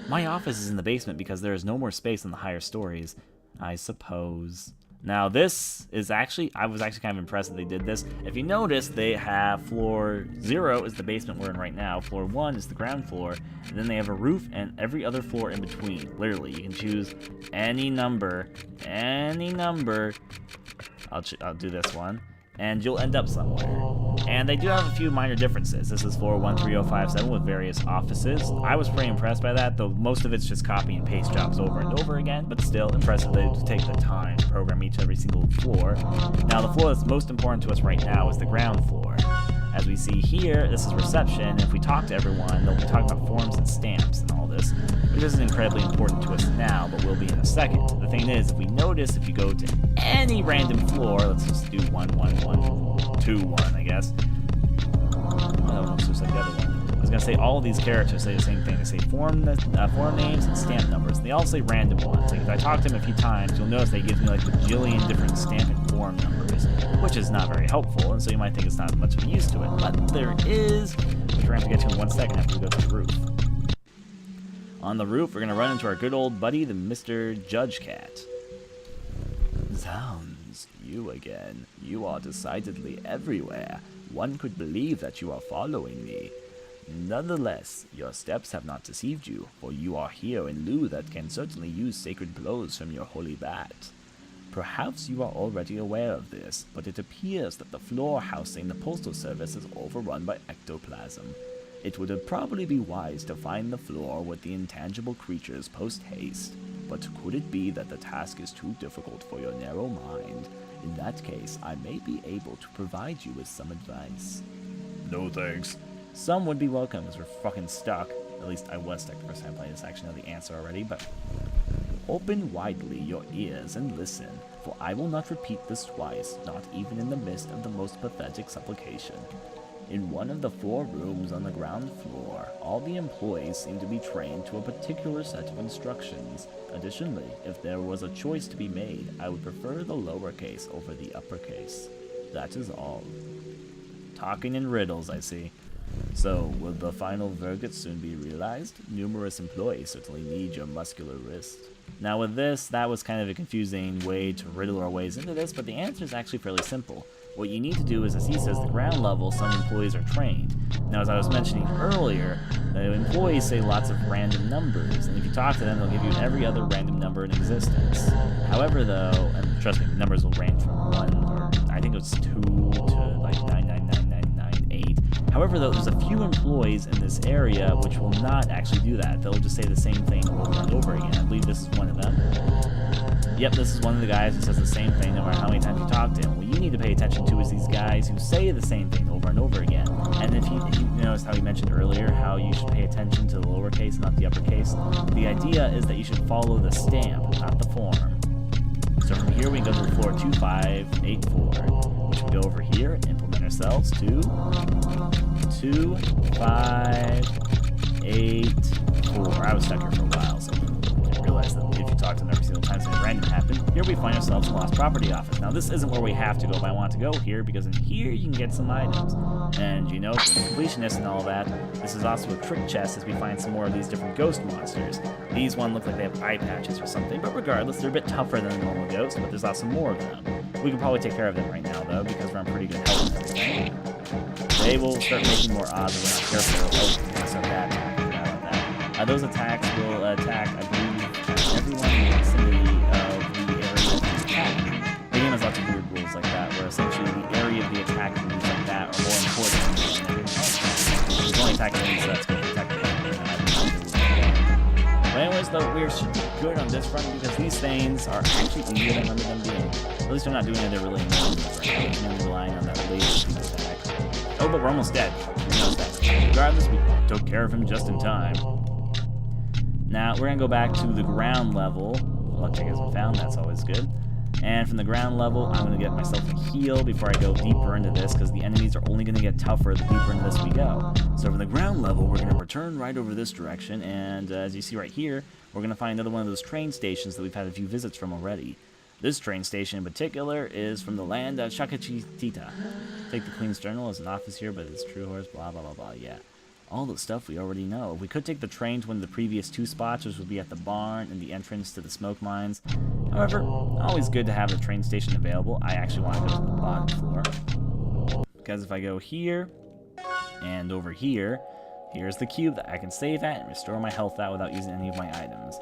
My office is in the basement because there is no more space in the higher stories. I suppose. Now this is actually, I was actually kind of impressed that they did this. If you notice, they have floor 0 is the basement we're in right now, floor 1 is the ground floor, and then they have a roof and every other floor in between. Literally, you can choose any number, I'll do this one, and you'll end up somewhere. And they do have a few minor differences. This is floor 13057 with various offices. I was pretty impressed by that, though most of it's just copy and paste jobs over and over again, but still impressive they take the time to program every single floor. Now the floor that's most important to us right now is the ground floor. As we see here, this is reception. If we talk to everyone, they'll be talking about forms and stamps and all this, which isn't incredibly important to us now, but will be in a second. The thing is, if we notice, if you go to any random floor, let's just do 1, 1, 1, 2, 1, I guess. Oh, that looks just like the other one. I was gonna say all of these characters say the same thing. They say form names and stamp numbers. And they all say random ones. Like if I talk to them a few times, you'll notice they give me like a bajillion different stamp and form numbers, which is not very helpful. And so you might think it's not much of a use to it, but there is, which we're gonna have to get to in 1 second after we go to the roof. On the roof, we're gonna run into our good old buddy, the Mr. Judge Cat. Zounds, you again. You are decidedly everywhere. One could believe that you are following me. Nonetheless, your steps have not deceived you, for you are here in lieu that can certainly use sacred blows from your holy bat. Perhaps you are already aware of this, but it appears that the floor housing the postal service is overrun by ectoplasm. It would probably be wise to find the floor with the intangible creatures post-haste, but could it be that the task is too difficult for your narrow mind? In that case, I may be able to provide you with some advice. No thanks. Some would be welcome, as we're fucking stuck. At least I was stuck the first time I played this. I actually know the answer already, but... Open widely your ears and listen, for I will not repeat this twice, not even in the midst of the most pathetic supplication. In one of the 4 rooms on the ground floor, all the employees seem to be trained to a particular set of instructions. Additionally, if there was a choice to be made, I would prefer the lowercase over the uppercase. That is all. Talking in riddles, I see. So, will the final verdict soon be realized? Numerous employees certainly need your muscular wrist. Now with this, that was kind of a confusing way to riddle our ways into this, but the answer is actually fairly simple. What you need to do is, as he says, the ground level, some employees are trained. Now, as I was mentioning earlier, the employees say lots of random numbers, and if you talk to them, they'll give you every other random number in existence. However, though, and trust me, the numbers will range from 1, or I think it was 2 to like 9999998. However, though, there's a few employees in this area which will not actually do that. They'll just say the same thing over and over again. I believe this is one of them. Yep, this is one of the guys who says the same thing no matter how many times you talk to him. What you need to pay attention to is these guys who say the same thing over and over again. And if you noticed how he mentioned earlier how you should pay attention to the lowercase, not the uppercase, the idea is that you should follow the stamp, not the form. So from here we can go to floor 2584, which we go over here and implement ourselves to 2584. I was stuck here for a while, so I didn't realize that if you talk to them every single time something random happened. Here we find ourselves in the Lost Property Office. Now this isn't where we have to go, but I want to go here because in here you can get some items. And you know, for the completionist and all that, this is also a trick chest as we find some more of these different ghost monsters. These one look like they have eye patches or something, but regardless, they're a bit tougher than a normal ghost, but there's also more of them. We can probably take care of them right now though, because we're on pretty good health and everything. They will start making more odds if we're not careful. Oh, so bad. Those attacks will attack, I believe, everyone in the vicinity of the area of the attack. The game has lots of weird rules like that, where essentially the area of the attack and things like that are more important than everything else. It's only attacking enemies, so that's going to protect the enemy. But anyways, though, we should be good on this front because these things are actually easier than I remember them being. At least they're not doing it, they're really annoying right now. We're mainly relying on that laser speed attack. Oh, but we're almost dead. Regardless, we took care of him just in time. Now, we're going to go back to the ground level. Electric hasn't found, that's always good. And from the ground level, I'm going to get myself a heal before I go deeper into this, because the enemies are only going to get tougher the deeper into this we go. So from the ground level, we're going to return right over this direction, and as you see right here, we're going to find another one of those train stations that we've had a few visits from already. This train station in particular is from the land of Shakachitita. Take the Queen's Journal as an office here, but it's true horse, blah, blah, blah, blah, yeah. All the stuff we already know. We could take the train to one of the previous 2 spots, which would be at the barn and the entrance to the smoke mines. However, always good to have a train station available. I actually want to go to the bottom floor, because if I go here and over here, here's the cube that I can save at and restore my health at without using any of my items.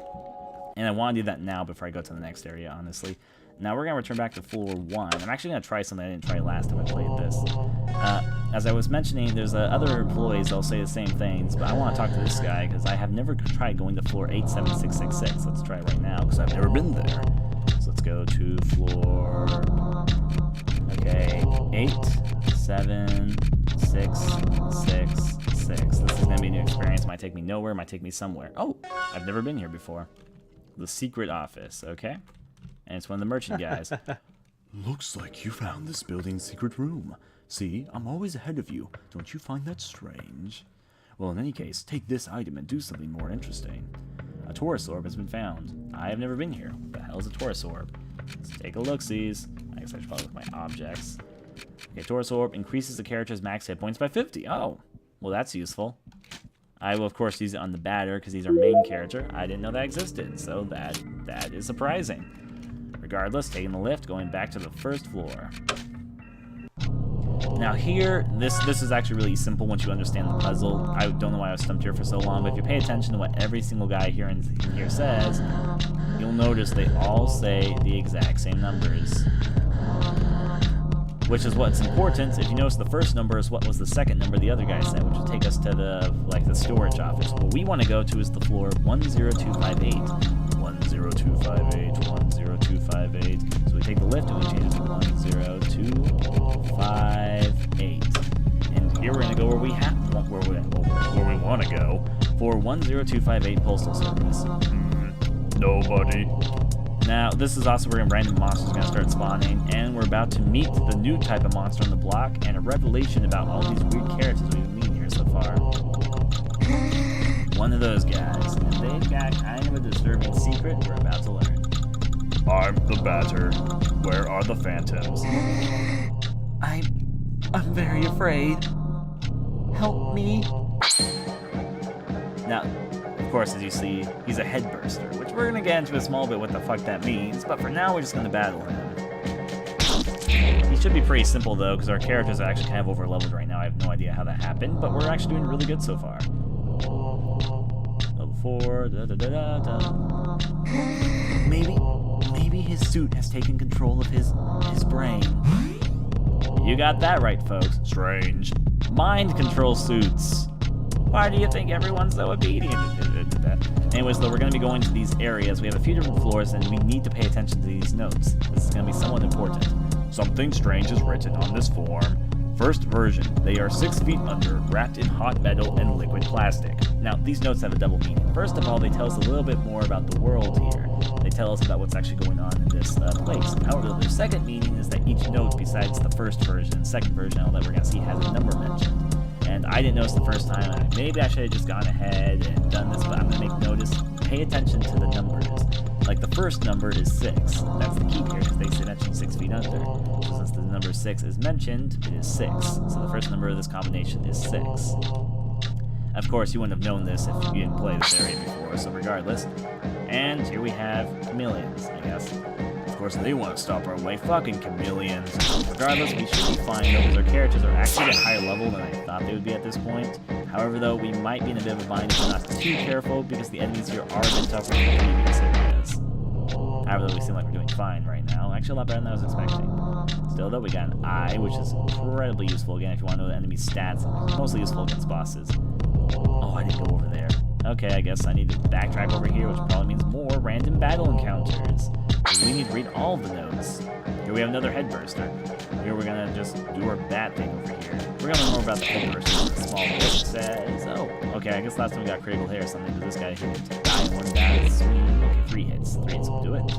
And I want to do that now before I go to the next area, honestly. Now we're going to return back to floor 1. I'm actually going to try something I didn't try last time I played this. As I was mentioning, there's other employees that'll say the same things, but I want to talk to this guy because I have never tried going to floor 87666. Let's try it right now because I've never been there. So let's go to floor... Okay, 87666. This is going to be a new experience. Might take me nowhere, might take me somewhere. Oh, I've never been here before. The secret office, okay? And it's one of the merchant guys. Looks like you found this building's secret room. See, I'm always ahead of you. Don't you find that strange? Well, in any case, take this item and do something more interesting. A Taurus orb has been found. I have never been here. What the hell is a Taurus orb? Let's take a look-sees. I guess I should probably look at my objects. Okay, Taurus orb increases the character's max hit points by 50. Oh, well that's useful. I will, of course, use it on the batter because he's our main character. I didn't know that existed, so that is surprising. Regardless, taking the lift, going back to the first floor. Now here, this is actually really simple once you understand the puzzle. I don't know why I was stumped here for so long, but if you pay attention to what every single guy here in here says, you'll notice they all say the exact same numbers. Which is what's important. If you notice, the first number is what was the second number the other guy said, which will take us to the storage office. What we want to go to is the floor 10258. 10258, 10258. So we take the lift and we change it to 10258. And here we're gonna go where we want to go for 10258 postal service. Nobody. Now, this is also where random monsters are going to start spawning, and we're about to meet the new type of monster on the block, and a revelation about all these weird characters we've been meeting here so far. One of those guys, and they've got kind of a disturbing secret we're about to learn. I'm the batter. Where are the phantoms? I'm very afraid. Help me. Now, of course, as you see, he's a headburster, which we're going to get into a small bit what the fuck that means, but for now we're just going to battle him. He should be pretty simple, though, because our characters are actually kind of over-leveled right now. I have no idea how that happened, but we're actually doing really good so far. Level 4, da-da-da-da-da. Maybe his suit has taken control of his brain. You got that right, folks. Strange. Mind control suits. Why do you think everyone's so obedient to that? Anyways, though, we're going to be going to these areas. We have a few different floors, and we need to pay attention to these notes. This is going to be somewhat important. Something strange is written on this form. First version, they are 6 feet under, wrapped in hot metal and liquid plastic. Now, these notes have a double meaning. First of all, they tell us a little bit more about the world here. They tell us about what's actually going on in this place. However, their second meaning is that each note, besides the first version, second version, all that we're going to see, has a number mentioned. And I didn't notice the first time. Maybe I should have just gone ahead and done this, but I'm going to make notice. Pay attention to the numbers. Like the first number is 6. That's the key here, because they mention 6 feet under. So since the number 6 is mentioned, it is 6. So the first number of this combination is 6. Of course, you wouldn't have known this if you didn't play this area before, so regardless. And here we have chameleons, I guess. Of course, they want to stop our way. Fucking chameleons. Regardless, we should be fine, though, because our characters are actually at a higher level than I thought they would be at this point. However, though, we might be in a bit of a bind if we're not too careful, because the enemies here are a bit tougher than the previous areas. However, though, we seem like we're doing fine right now. Actually, a lot better than I was expecting. Still, though, we got an eye, which is incredibly useful, again, if you want to know the enemy's stats. It's mostly useful against bosses. Oh, I didn't go over there. Okay, I guess I need to backtrack over here, which probably means more random battle encounters. Because we need to read all the notes. Here we have another headburster. Here we're gonna just do our bat thing over here. We're gonna learn more about the headburster. The small book says, oh, okay, I guess last time we got critical hit or something, because this guy hit die in one bat swing. Okay, 3 hits. 3 hits will do it.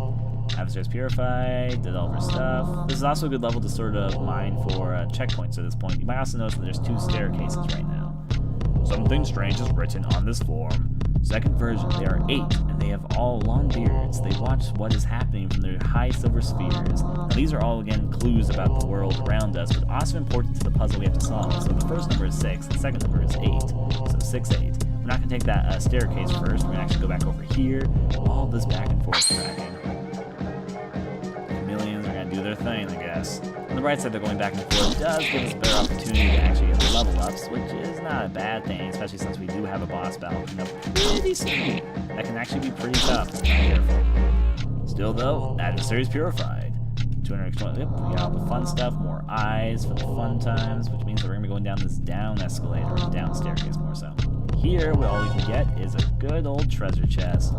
Adversaries purified, did all of our stuff. This is also a good level to sort of mine for checkpoints at this point. You might also notice that there's 2 staircases right now. Something strange is written on this form. Second version, they are 8, and they have all long beards. They watch what is happening from their high silver spheres. Now, these are all, again, clues about the world around us, but also important to the puzzle we have to solve. So the first number is 6, the second number is 8, so 6, 8. We're not going to take that staircase first. We're going to actually go back over here. All this back and forth tracking. their thing, I guess. On the right side, they're going back and forth. It does give us a better opportunity to actually get level ups, which is not a bad thing, especially since we do have a boss battle coming up pretty soon. That can actually be pretty tough if we're not careful. Still, though, adversaries purified. 220. Yep, we got all the fun stuff, more eyes for the fun times, which means that we're gonna be going down this down escalator, or down staircase more so. Here, all we can get is a good old treasure chest.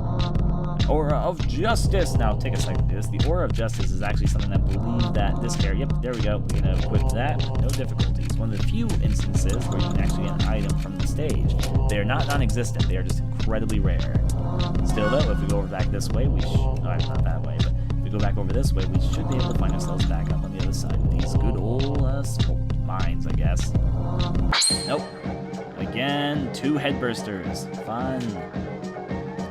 Aura of Justice! Now, take a second to do this. The Aura of Justice is actually something that believe that this character... Yep, there we go. We're going to equip that with no difficulties. One of the few instances where you can actually get an item from the stage. They are not non-existent. They are just incredibly rare. Still, though, if we go over back this way, we should... Oh, not that way, but if we go back over this way, we should be able to find ourselves back up on the other side of these good old mines, I guess. Nope. Again, 2 headbursters. Fun.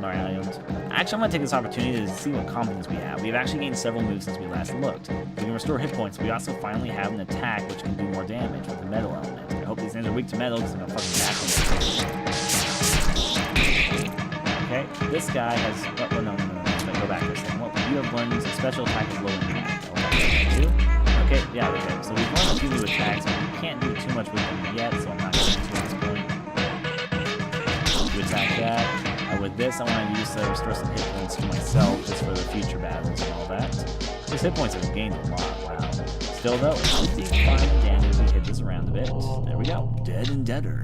Actually, I'm going to take this opportunity to see what competence we have. We've actually gained several moves since we last looked. We can restore hit points. We also finally have an attack which can do more damage with the metal element. I hope these things are weak to metal because I'm going to fucking back them. Okay, this guy has... Oh, no. Let's go back this thing. Well, you have learned a special attack is low impact. Okay, yeah, okay. So we've learned a few new attacks, but we can't do too much with them yet, so I'm not going to at this point. To attack that. With this, I want to use to restore some hit points to myself, just for the future battles and all that. These hit points have gained a lot, wow. Still though, it's pretty fine and dandy as we hit this around a bit. There we go. Dead and deader.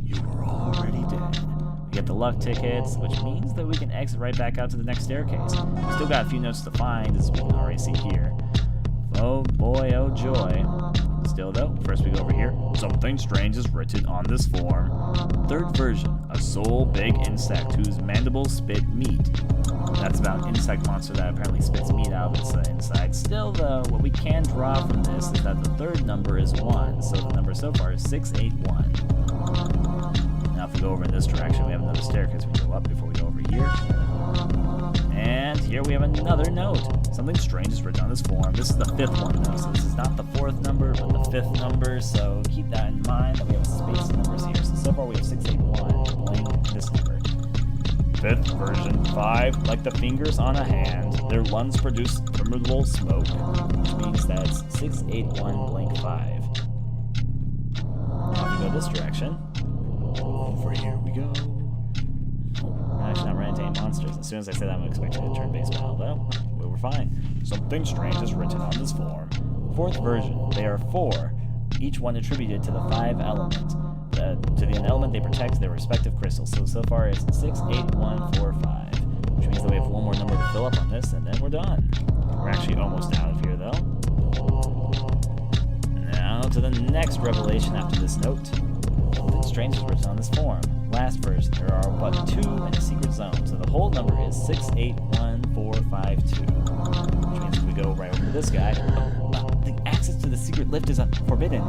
You were already dead. We get the luck tickets, which means that we can exit right back out to the next staircase. We still got a few notes to find, as we can already see here. Oh boy, oh joy. Still though, first we go over here. Something strange is written on this form. 3rd version, a soul big insect whose mandibles spit meat. That's about an insect monster that apparently spits meat out of its inside. Still though, what we can draw from this is that the 3rd number is 1, so the number so far is 681. Now if we go over in this direction, we have another staircase we go up before we go over here. And here we have another note. Something strange is written on this form. This is the 5th one though, so this is not the 4th number, but the 5th number, so keep that in mind that we have space numbers here. So far we have 681, blank this number. 5th version, 5, like the fingers on a hand, their lungs produce formidable smoke, which means that's 681 blank 5. Now we go this direction. Over here we go. We're actually not running into any monsters. As soon as I say that, I'm expecting a turn-based battle, though. But we're fine. Something strange is written on this form. 4th version. They are 4, each one attributed to the 5 element. To the element they protect their respective crystals. So far it's 68145, which means that we have one more number to fill up on this, and then we're done. We're actually almost out of here, though. Now to the next revelation after this note. Something strange is written on this form. Last verse, there are but 2 in a secret zone, so the whole number is 681452. Which means if we go right over to this guy, the access to the secret lift is forbidden.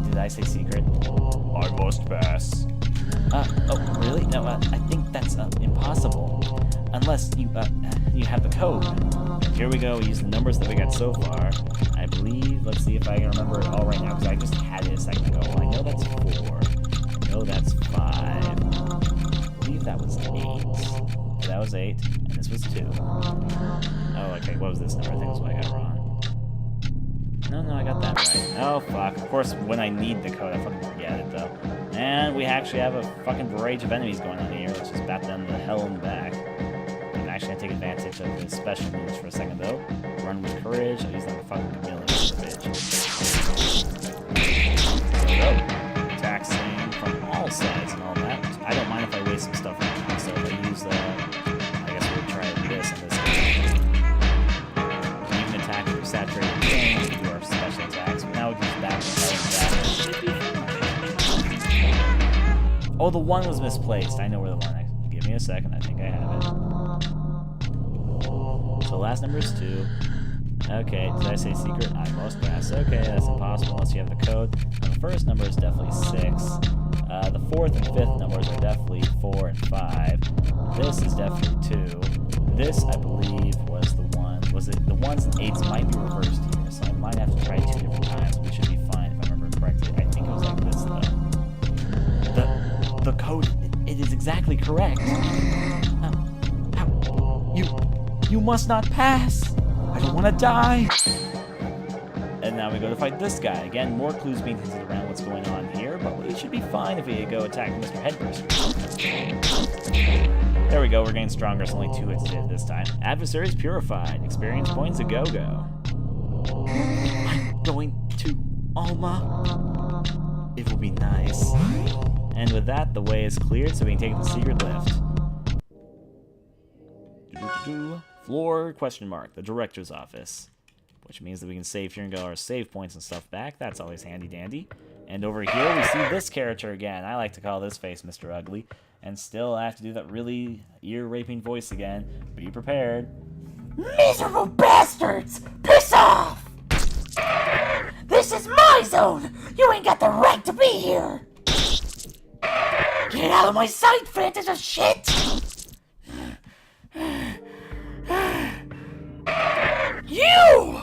Did I say secret? I must pass. Oh, really? No, I think that's impossible. Unless you have the code. Here we go, we use the numbers that we got so far. I believe, let's see if I can remember it all right now, because I just had it a second ago. Well, I know that's 4. I know that's 5. I believe that was 8. That was 8, and this was 2. Oh, okay, what was this number? I think that's what I got wrong. No, I got that right. Oh, fuck. Of course, when I need the code, I fucking forget it, though. And we actually have a fucking barrage of enemies going on here. Let's just bat them the hell in the back. I'm actually going to take advantage of his special moves for a second, though. Run with courage. I'll use like a fucking chameleon, bitch. So, taxing from all sides and all that. I don't mind if I waste some stuff right now, so if I use I guess we'll try this and this guy. You can attack through saturated chain, we can do our special attacks, but now we can just back the hell and back. Oh, the 1 was misplaced. I know where the 1 is. Give me a second, I think I have it. So last number is 2. Okay, did I say secret? I must pass. Okay, that's impossible unless you have the code. And the first number is definitely 6. The 4th and 5th numbers are definitely 4 and 5. This is definitely 2. This, I believe, was the 1. Was it the 1s and 8s might be reversed here, so I might have to try 2 different times. We should be fine if I remember correctly. I think it was like this, though. The code, it is exactly correct. How? You must not pass. I don't want to die. And now we go to fight this guy. Again, more clues being hinted around what's going on here, but we should be fine if we go attack Mr. Headburst. There we go, we're getting stronger. It's only 2 hits this time. Adversaries purified. Experience points a go-go. I'm going to Alma. It will be nice. And with that, the way is cleared, so we can take the secret lift. Floor, question mark, the director's office. Which means that we can save here and get our save points and stuff back. That's always handy dandy. And over here, we see this character again. I like to call this face Mr. Ugly. And still, I have to do that really ear-raping voice again. Be prepared. Miserable bastards! Piss off! This is my zone! You ain't got the right to be here! Get out of my sight, phantoms of shit! You!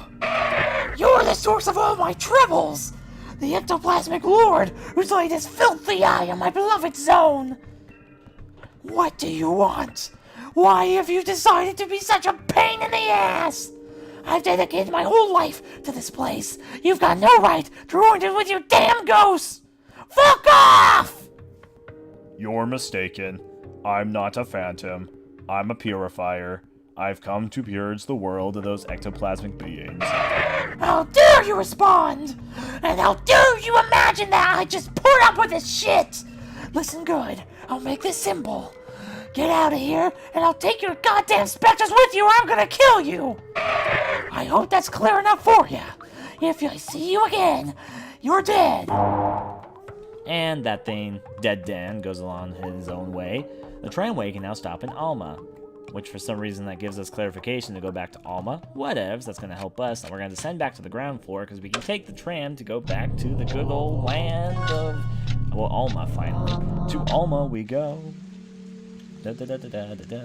You're the source of all my troubles! The ectoplasmic lord who's laid his filthy eye on my beloved zone! What do you want? Why have you decided to be such a pain in the ass? I've dedicated my whole life to this place. You've got no right to ruin it with your damn ghosts! Fuck off! You're mistaken. I'm not a phantom. I'm a purifier. I've come to purge the world of those ectoplasmic beings. How dare you respond? And how dare you imagine that I just put up with this shit? Listen good, I'll make this simple. Get out of here, and I'll take your goddamn specters with you or I'm gonna kill you! I hope that's clear enough for you. If I see you again, you're dead. And that thing, Dead Dan, goes along his own way. The tramway can now stop in Alma, which for some reason that gives us clarification to go back to Alma. Whatevs, that's going to help us. And we're going to descend back to the ground floor because we can take the tram to go back to the good old land of, well, Alma finally. To Alma we go. Da, da, da, da, da, da, da.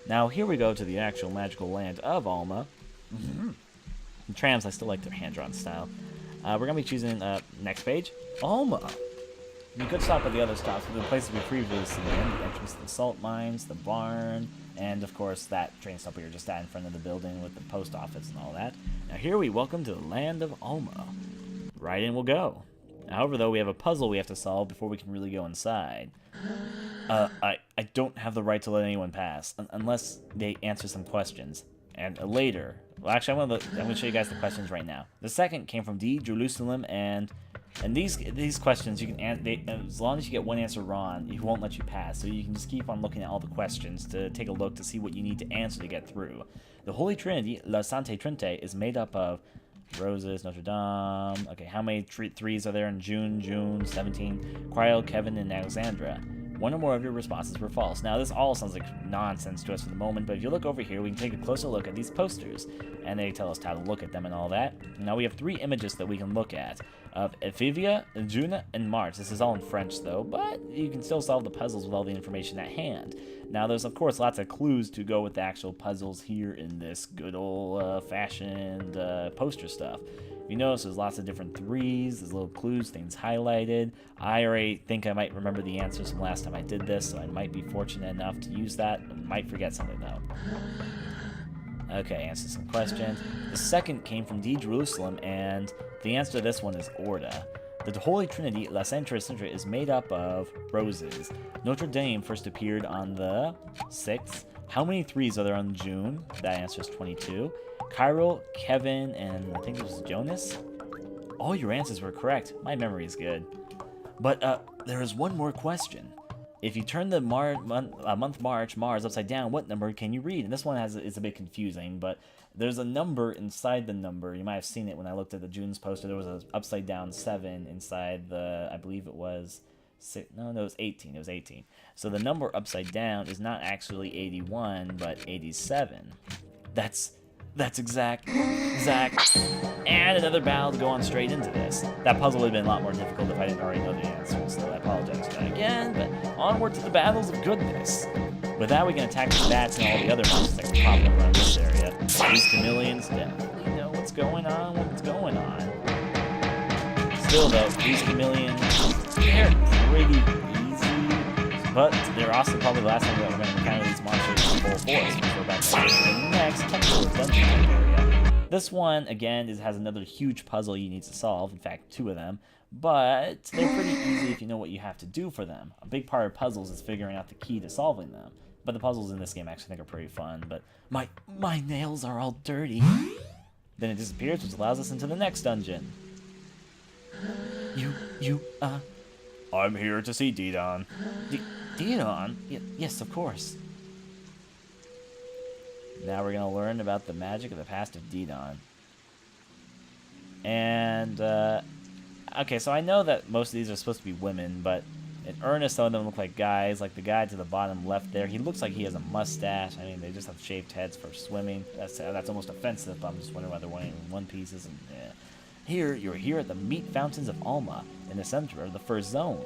Now here we go to the actual magical land of Alma. The trams, I still like their hand-drawn style. We're going to be choosing next page, Alma. We could stop at the other stops, but the places we previously been, the entrance to the salt mines, the barn, and of course that train stop we were just at in front of the building with the post office and all that. Now here we welcome to the land of Alma. Right in we'll go. However, though, we have a puzzle we have to solve before we can really go inside. I don't have the right to let anyone pass, unless they answer some questions. And later, well, actually, I'm gonna show you guys the questions right now. The second came from D. Jerusalem, and these questions you can as long as you get one answer wrong, he won't let you pass. So you can just keep on looking at all the questions to take a look to see what you need to answer to get through. The Holy Trinity, La Sante Trinte, is made up of Roses, Notre Dame. Okay, how many threes are there in June 17? Cryo, Kevin, and Alexandra. One or more of your responses were false. Now, this all sounds like nonsense to us for the moment, but if you look over here, we can take a closer look at these posters, and they tell us how to look at them and all that. Now, we have 3 images that we can look at, of Ephivia, June, and March. This is all in French, though, but you can still solve the puzzles with all the information at hand. Now, there's, of course, lots of clues to go with the actual puzzles here in this good old-fashioned poster stuff. If you notice, there's lots of different 3s, there's little clues, things highlighted. I already think I might remember the answers from last time I did this, so I might be fortunate enough to use that. I might forget something, though. Okay, answer some questions. The second came from D. Jerusalem, and the answer to this one is Orda. The Holy Trinity, La Sainte Trinité, is made up of roses. Notre Dame first appeared on the 6th. How many 3s are there on June? That answer is 22. Cairo, Kevin, and I think it was Jonas? All your answers were correct. My memory is good. But there is one more question. If you turn the month March, Mars, upside down, what number can you read? And this one is a bit confusing, but there's a number inside the number. You might have seen it when I looked at the June's poster. There was an upside down 7 inside the, I believe it was 6, no, it was 18. It was 18. So the number upside down is not actually 81, but 87. That's exact. And another battle to go on straight into this. That puzzle would have been a lot more difficult if I didn't already know the answers, so I apologize for that again, but onward to the battles of goodness. With that, we can attack the bats and all the other monsters that can pop up around this area. These chameleons definitely know what's going on. Still, though, these chameleons, they're pretty easy, but they're also probably the last time we're going to encounter these monsters in full force, because we're about to go to the next technical dungeon area. This one, again, has another huge puzzle you need to solve. In fact, 2 of them. But they're pretty easy if you know what you have to do for them. A big part of puzzles is figuring out the key to solving them. But the puzzles in this game I actually think are pretty fun. But my nails are all dirty. Then it disappears, which allows us into the next dungeon. I'm here to see Didon. Didon? Yes, of course. Now we're going to learn about the magic of the past of Didon. And, okay, so I know that most of these are supposed to be women, but in earnest, some of them look like guys. Like the guy to the bottom left there, he looks like he has a mustache. I mean, they just have shaved heads for swimming. That's almost offensive, but I'm just wondering why they're wearing one pieces. And, You're here at the meat fountains of Alma, in the center of the first zone.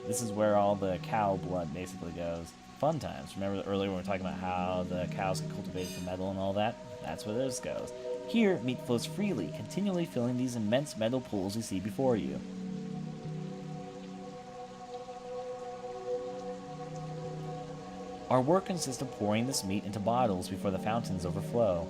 This is where all the cow blood basically goes. Fun times. Remember earlier when we were talking about how the cows can cultivate for metal and all that? That's where this goes. Here, meat flows freely, continually filling these immense metal pools you see before you. Our work consists of pouring this meat into bottles before the fountains overflow.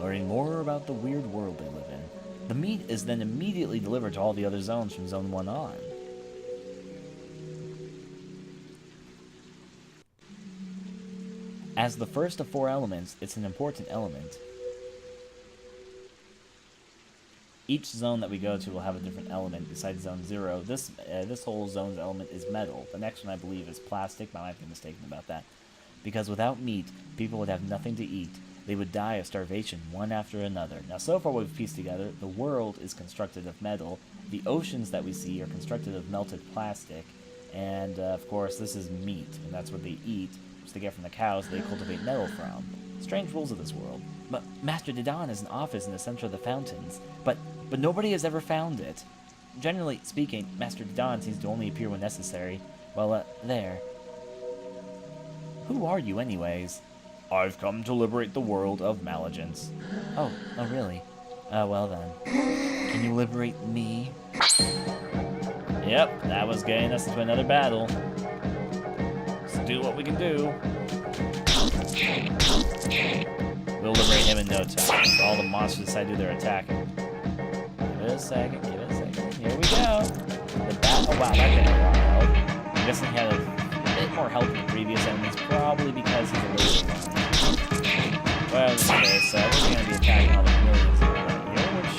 Learning more about the weird world they live in. The meat is then immediately delivered to all the other zones from Zone 1 on. As the first of 4 elements, it's an important element. Each zone that we go to will have a different element besides Zone 0. This whole zone's element is metal. The next one, I believe, is plastic, but I might be mistaken about that. Because without meat, people would have nothing to eat. They would die of starvation one after another. Now, so far we've pieced together, the world is constructed of metal, the oceans that we see are constructed of melted plastic, and, of course, this is meat, and that's what they eat, which they get from the cows they cultivate metal from. Strange rules of this world. But Master Didon has an office in the center of the fountains, but nobody has ever found it. Generally speaking, Master Didon seems to only appear when necessary. Well, there. Who are you, anyways? I've come to liberate the world of Maligence. Oh, really? Well then. Can you liberate me? Yep, that was getting us into another battle. Let's do what we can do. We'll liberate him in no time. So all the monsters decide to do their attacking. Give it a second, Here we go. Oh wow, that thing had a lot of health. I'm guessing he had a bit more health than the previous enemies, probably because he's a little bit. Well, okay, so we're going to be attacking all the millions of them right here, which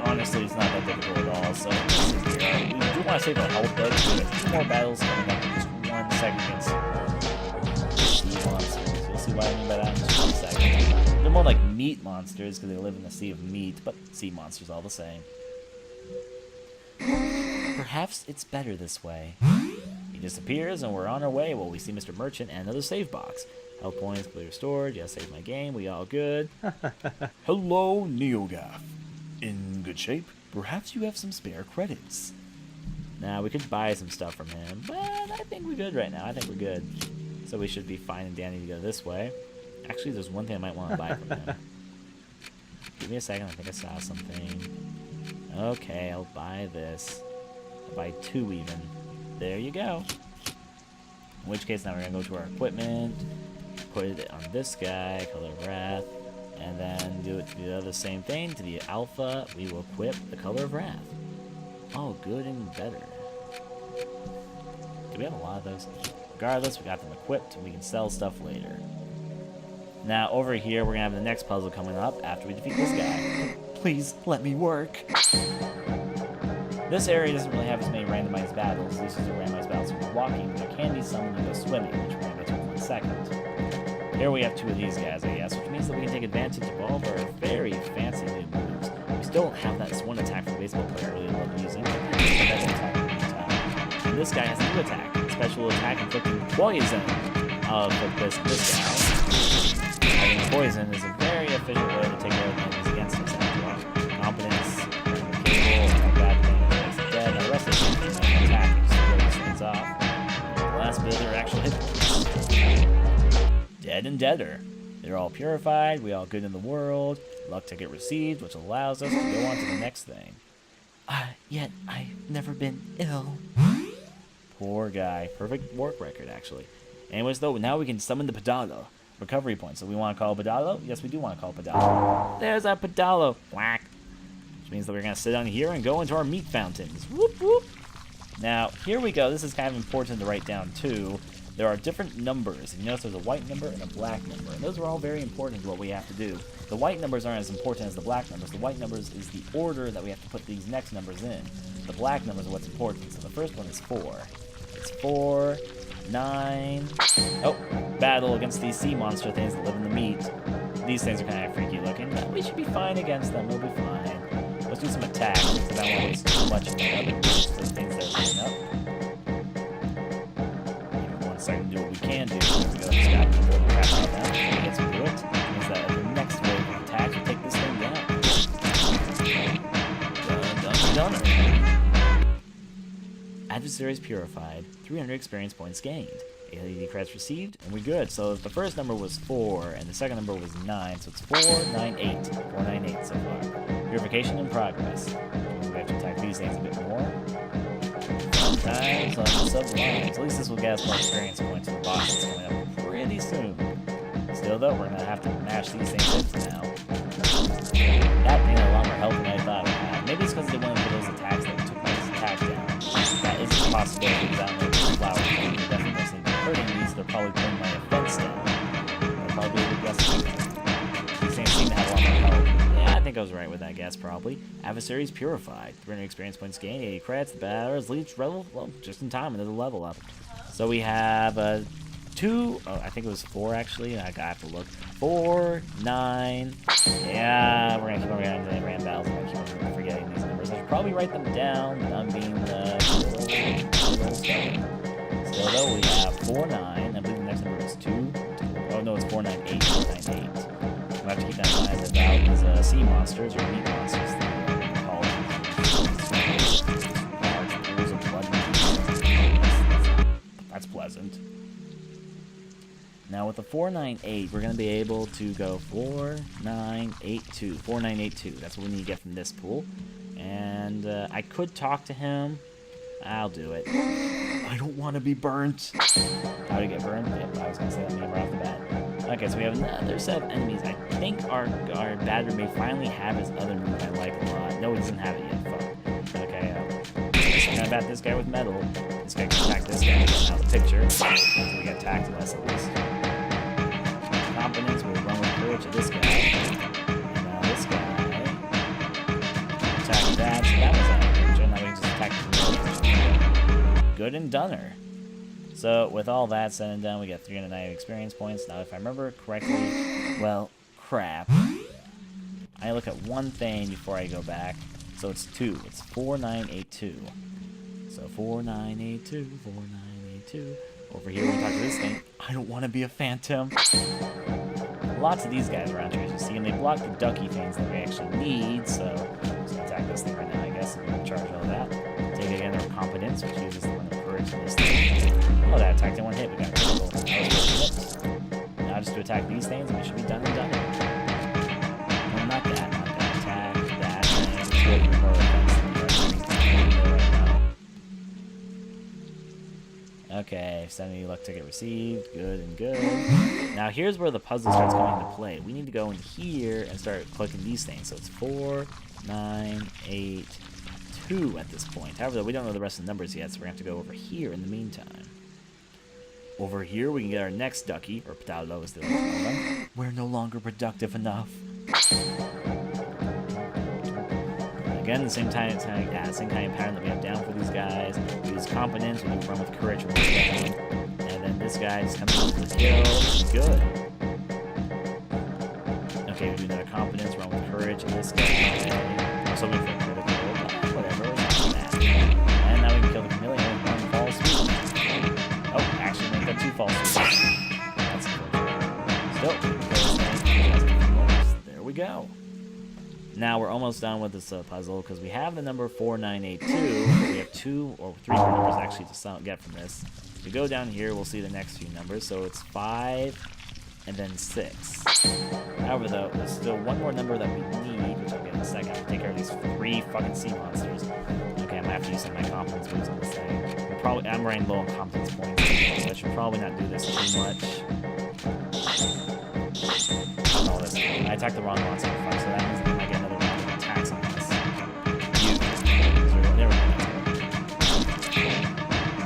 honestly is not that difficult at all. So we do want to save our health though, because we have 2 more battles coming up in just 1 second against sea monsters. You'll see what I mean by that in just 1 second. They're more like meat monsters because they live in the sea of meat, but sea monsters all the same. Perhaps it's better this way. He disappears and we're on our way while we see Mr. Merchant and another save box. Health points clearly restored. Yeah, save my game. We all good. Hello, NeoGAF. In good shape? Perhaps you have some spare credits. Now, we could buy some stuff from him, but I think we're good right now. I think we're good. So we should be fine and dandy to go this way. Actually, there's one thing I might want to buy from him. Give me a second. I think I saw something. Okay, I'll buy this. I'll buy 2 even. There you go. In which case, now we're going to go to our equipment. Put it on this guy, Color of Wrath, and then do the other same thing to the Alpha. We will equip the Color of Wrath. Oh, good and better. Do we have a lot of those? Regardless, we got them equipped, and we can sell stuff later. Now, over here, we're going to have the next puzzle coming up after we defeat this guy. Please, let me work. This area doesn't really have as many randomized battles. This is a randomized battles for walking, but there can be some when you go swimming, which we're going to get to in 1 second. Here we have 2 of these guys, I guess, which means that we can take advantage of all of our very fancy new moves. We still don't have that one attack from the baseball player I really love using. And this guy has a new attack. Special attack inflicting poison. I'll put this guy. Having poison is a very efficient way to take care of enemies against us after all. Competence, the cable, bad thing, makes it dead. Now the rest of the things might attack. Just throw these things off. The last bit are actual hit points. Dead and deader. They're all purified, we all good in the world, luck ticket received, which allows us to go on to the next thing. Yet I've never been ill. Poor guy. Perfect work record, actually. Anyways, though, now we can summon the Padala. recovery points. So we want to call Pedalo? Yes, we do want to call Pedalo. There's our Pedalo. Whack. Which means that we're going to sit down here and go into our meat fountains. Whoop, whoop. Now, here we go. This is kind of important to write down, too. There are different numbers. And you notice there's a white number and a black number. And those are all very important to what we have to do. The white numbers aren't as important as the black numbers. The white numbers is the order that we have to put these next numbers in. The black numbers are what's important. So the first one is 4. It's 4, 9... Oh, battle against these sea monster things that live in the meat. These things are kind of freaky looking, but we should be fine against them. We'll be fine. Let's do some attacks, because I don't want to waste too much of the other boosts for the things that are coming up. Give me 1 second to do what we can do. There we go. Just got to build the crap out of that. Get some do it. Means that the next wave of attacks will take this thing down. Done. Adversaries purified. 300 experience points gained. 80 credits received, and we're good. So the first number was 4, and the second number was 9, so it's 498. 498 so far. Purification in progress. We have to attack these things a bit more. Sometimes on sublimes. At least this will get us more experience points for the boss that's coming up pretty soon. Still though, we're gonna have to mash these things in for now. That being a lot more health than I thought it would have. Maybe it's because they went for those attacks that took my attack down. That is a possibility because I don't know if the flowers are definitely going to be hurting these. They're probably putting my offense down. They're probably a good guess. These things seem to have a lot more health. Yeah, I think I was right with that guess, probably. Adversaries purified. 300 experience points gained, 80 credits. The batters leech level, well, just in time, another level up. So we have 2, oh, I think it was 4 actually. I have to look. 4, 9. Yeah, we're going to keep on getting into random battles. I'm going to keep on forgetting these numbers. I should probably write them down, but I'm being Still though, we have 4, 9. I believe the next number is 2. Oh no, it's 498. 498. We'll have to keep that in mind about these sea monsters or meat monsters. That's pleasant. Now with the 498, we're going to be able to go 4982. 4982. That's what we need to get from this pool. And I could talk to him. I'll do it. I don't want to be burnt. How do you get burned? Yep, I was going to say that name right off the bat. Okay, so we have another set of enemies. I think our batter may finally have his other move I like a lot. No, he doesn't have it yet. Fuck. Okay, just gonna bat this guy with metal. This guy can attack this guy out of the picture. So we get attacked less at least. Confidence, we'll run with courage to this guy. And now this guy. Attack that. So that was out of picture. Now we can just attack the good and doneer. So with all that said and done, we got 390 experience points. Now if I remember correctly, well, crap. I look at one thing before I go back. So it's 2. It's 4982. So 4982, 4982. Over here we talk to this thing. I don't want to be a phantom. Lots of these guys around here, as you see, and they block the ducky things that we actually need. So I'm just gonna attack this thing right now, I guess. I'm gonna charge all that. Take again our competence, which uses the one of courage in this thing. Oh, that attacked in one hit. We got critical. Now just to attack these things, and we should be done and done. No, not that. Not that. Attack that. And should be more offensive than right now. Okay, 70 luck ticket received. Good and good. Now here's where the puzzle starts coming into play. We need to go in here and start clicking these things. So it's 4, 9, 8, 2 at this point. However, we don't know the rest of the numbers yet, so we're going to have to go over here in the meantime. Over here, we can get our next ducky, or Pedalo as they like to call them. We're no longer productive enough. Again, the same kind of pattern that we have down for these guys. We use competence, we run with courage, we're down. And then this guy just comes in for the kill. Good. Okay, we do another competence, run with courage, and this guy. Also wait for a critical, but whatever, we're not doing that. And now we can kill the chameleon with one false swoop. Oh, actually, make that 2 false swoops. That's cool. Still, there we go. Now we're almost done with this puzzle because we have the number 4982, but we have 2 or 3 more numbers actually to get from this. If we go down here, we'll see the next few numbers. So it's 5 and then 6. However, though, there's still one more number that we need, which I'll get in a second. I'll take care of these 3 fucking sea monsters. Okay, I'm gonna have to use some of my competence moves on this thing. I'm running low on competence points, so I should probably not do this too much. All this. I attacked the wrong one so far, so that means I get another round of attacks on this. There we go.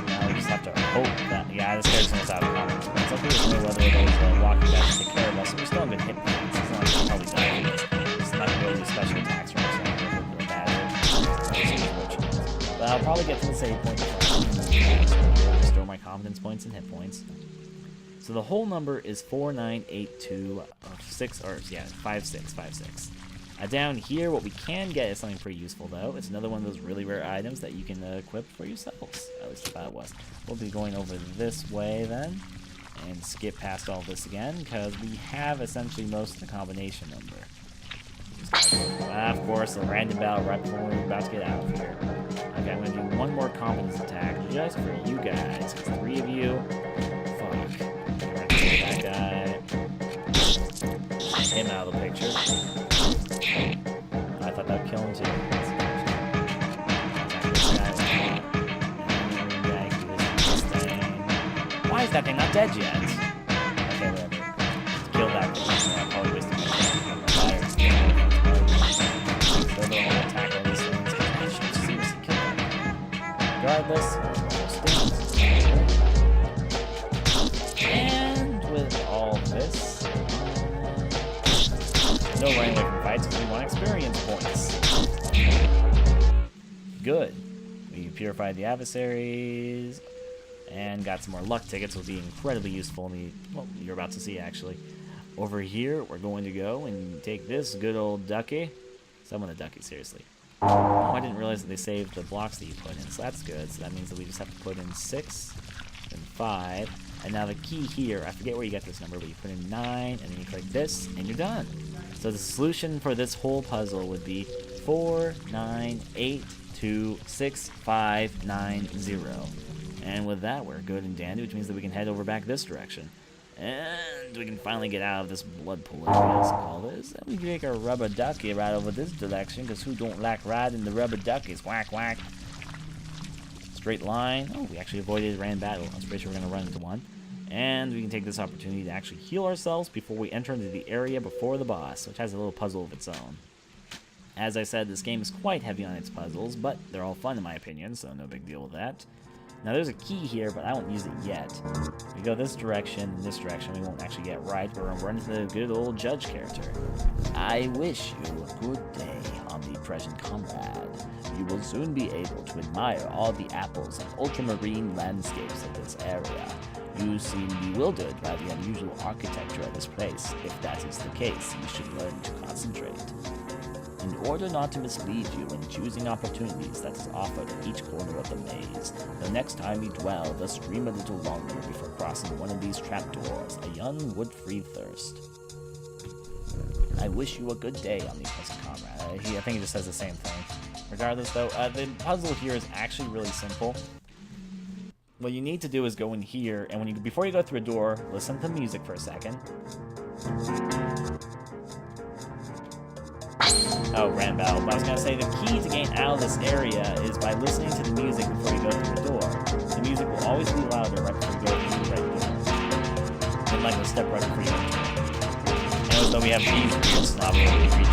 Now we just have to hope that... Yeah, this character's almost out of confidence. It's okay, there's no other of those walking guys to take care of us. We're still in good hit points. It's not like we'll probably die from this. It's not going to go to special attacks or anything. It's not really bad. But I'll probably get to the save point before I restore my confidence points and hit points. So the whole number is 56. Down here, what we can get is something pretty useful, though. It's another one of those really rare items that you can equip for yourselves. At least if I was. We'll be going over this way, then, and skip past all this again, because we have essentially most of the combination number. Of course, a random battle right before we're about to get out of here. Okay, I'm going to do one more competence attack just for you guys. It's 3 of you. Fuck. That guy. Get him out of the picture. I thought that would kill him too. Why is that thing not dead yet? Okay, whatever. Let's kill that thing. I'll probably waste my fire. Still don't want to attack all these things. I should seriously kill that. Regardless, and with all this, no running away from fights, we want experience points. Good. We purified the adversaries and got some more luck tickets, which will be incredibly useful in the, well, you're about to see actually. Over here, we're going to go and take this good old ducky. Summon the ducky, seriously. Oh, I didn't realize that they saved the blocks that you put in, so that's good. So that means that we just have to put in 6 and 5. And now the key here, I forget where you get this number, but you put in 9, and then you click this, and you're done. So the solution for this whole puzzle would be 4, 9, 8, 2, 6, 5, 9, 0. And with that, we're good and dandy, which means that we can head over back this direction. And we can finally get out of this blood pool, as we also call this. And we can take our rubber ducky right over this direction, because who don't like riding the rubber duckies? Whack, whack. Straight line. Oh, we actually avoided a random battle. I was pretty sure we're going to run into one. And we can take this opportunity to actually heal ourselves before we enter into the area before the boss, which has a little puzzle of its own. As I said, this game is quite heavy on its puzzles, but they're all fun in my opinion, so no big deal with that. Now there's a key here, but I won't use it yet. We go this direction, and this direction we won't actually get right. We're going to run into the good old judge character. I wish you a good day, omnipresent comrade. You will soon be able to admire all the apples and ultramarine landscapes of this area. You seem bewildered by the unusual architecture of this place. If that is the case, you should learn to concentrate. In order not to mislead you in choosing opportunities that is offered at each corner of the maze, the next time you dwell, thus dream a little longer before crossing one of these trapdoors. A young wood-free thirst. I wish you a good day, omnipresent comrade. I think he just says the same thing. Regardless, though, the puzzle here is actually really simple. What you need to do is go in here, and before you go through a door, listen to the music for a second. Oh, random battle. But I was going to say, the key to getting out of this area is by listening to the music before you go through the door. The music will always be louder right before you go through the right door. And like a step right before you enter. And as though we have these weird snobby creatures.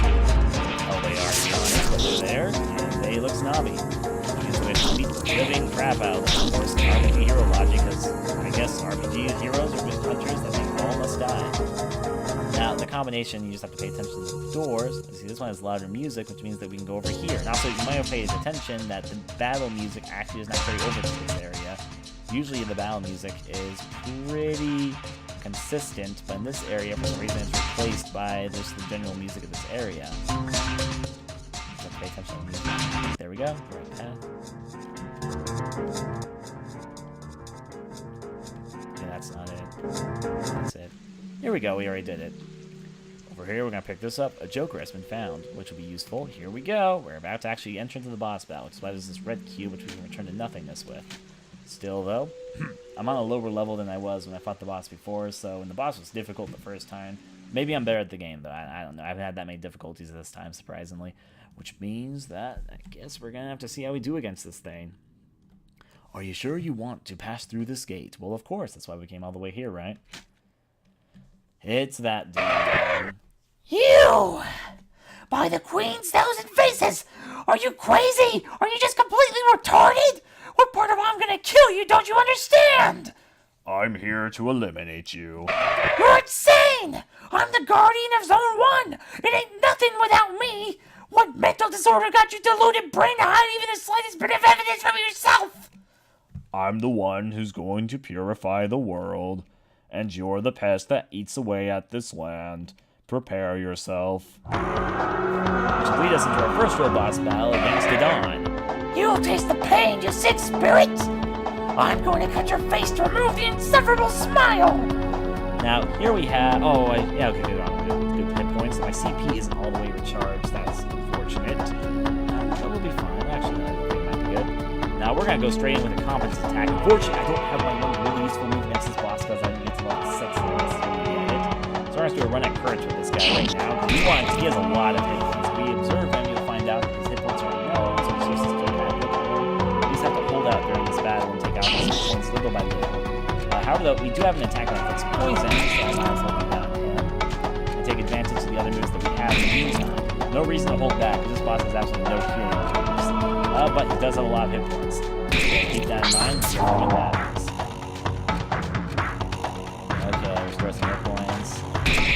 Oh, they are, to be honest, but they're there, and they look snobby. Which means we have to beat the living crap out of them. Of course, RPG hero logic, because I guess RPG heroes are just hunters that think all must die. Now, the combination, you just have to pay attention to the doors. See, this one has louder music, which means that we can go over here. And also, you might have paid attention that the battle music actually does not carry over to this area. Usually, the battle music is pretty consistent, but in this area, for some reason, it's replaced by just the general music of this area. Just have to pay attention to the music. There we go. Right path. Yeah, that's not it. That's it. Here we go, we already did it. Over here, we're going to pick this up. A Joker has been found, which will be useful. Here we go. We're about to actually enter into the boss battle, which is why there's this red cube, which we can return to nothingness with. Still, though, I'm on a lower level than I was when I fought the boss before, so when the boss was difficult the first time, maybe I'm better at the game, though. I don't know. I haven't had that many difficulties this time, surprisingly, which means that I guess we're going to have to see how we do against this thing. Are you sure you want to pass through this gate? Well, of course. That's why we came all the way here, right? It's that dude again. You! By the Queen's thousand faces! Are you crazy? Are you just completely retarded? What part of I'm gonna kill you don't you understand? I'm here to eliminate you. You're insane! I'm the guardian of Zone 1! It ain't nothing without me! What mental disorder got you deluded brain to hide even the slightest bit of evidence from yourself? I'm the one who's going to purify the world, and you're the pest that eats away at this land. Prepare yourself. Which will lead us into our first real boss battle against the Dawn. You'll taste the pain, you sick spirit! I'm going to cut your face to remove the insufferable smile! Now, here we have... okay, good hit points. My CP isn't all the way recharged. That's unfortunate. But we'll be fine. Actually, no, I think it might be good. Now, we're going to go straight in with a competence attack. Unfortunately, I don't have my one really useful move against this boss because I didn't get to level 6 and this is when we get it. So we're going to do a run at courage with this guy right now. He has a lot of hit points. If we observe him, you'll find out that his hit points are low, so we're supposed to stay kind of look at him. We just have to hold out during this battle and take out his hit points little by little. However, though, we do have an attack that inflicts poison, so I might as well do that on him. And take advantage of the other moves that we have in the meantime. No reason to hold back, because this boss has absolutely no healing moves. But he does have a lot of hit points. So keep that in mind when you're doing battles. Okay, restore some hit points.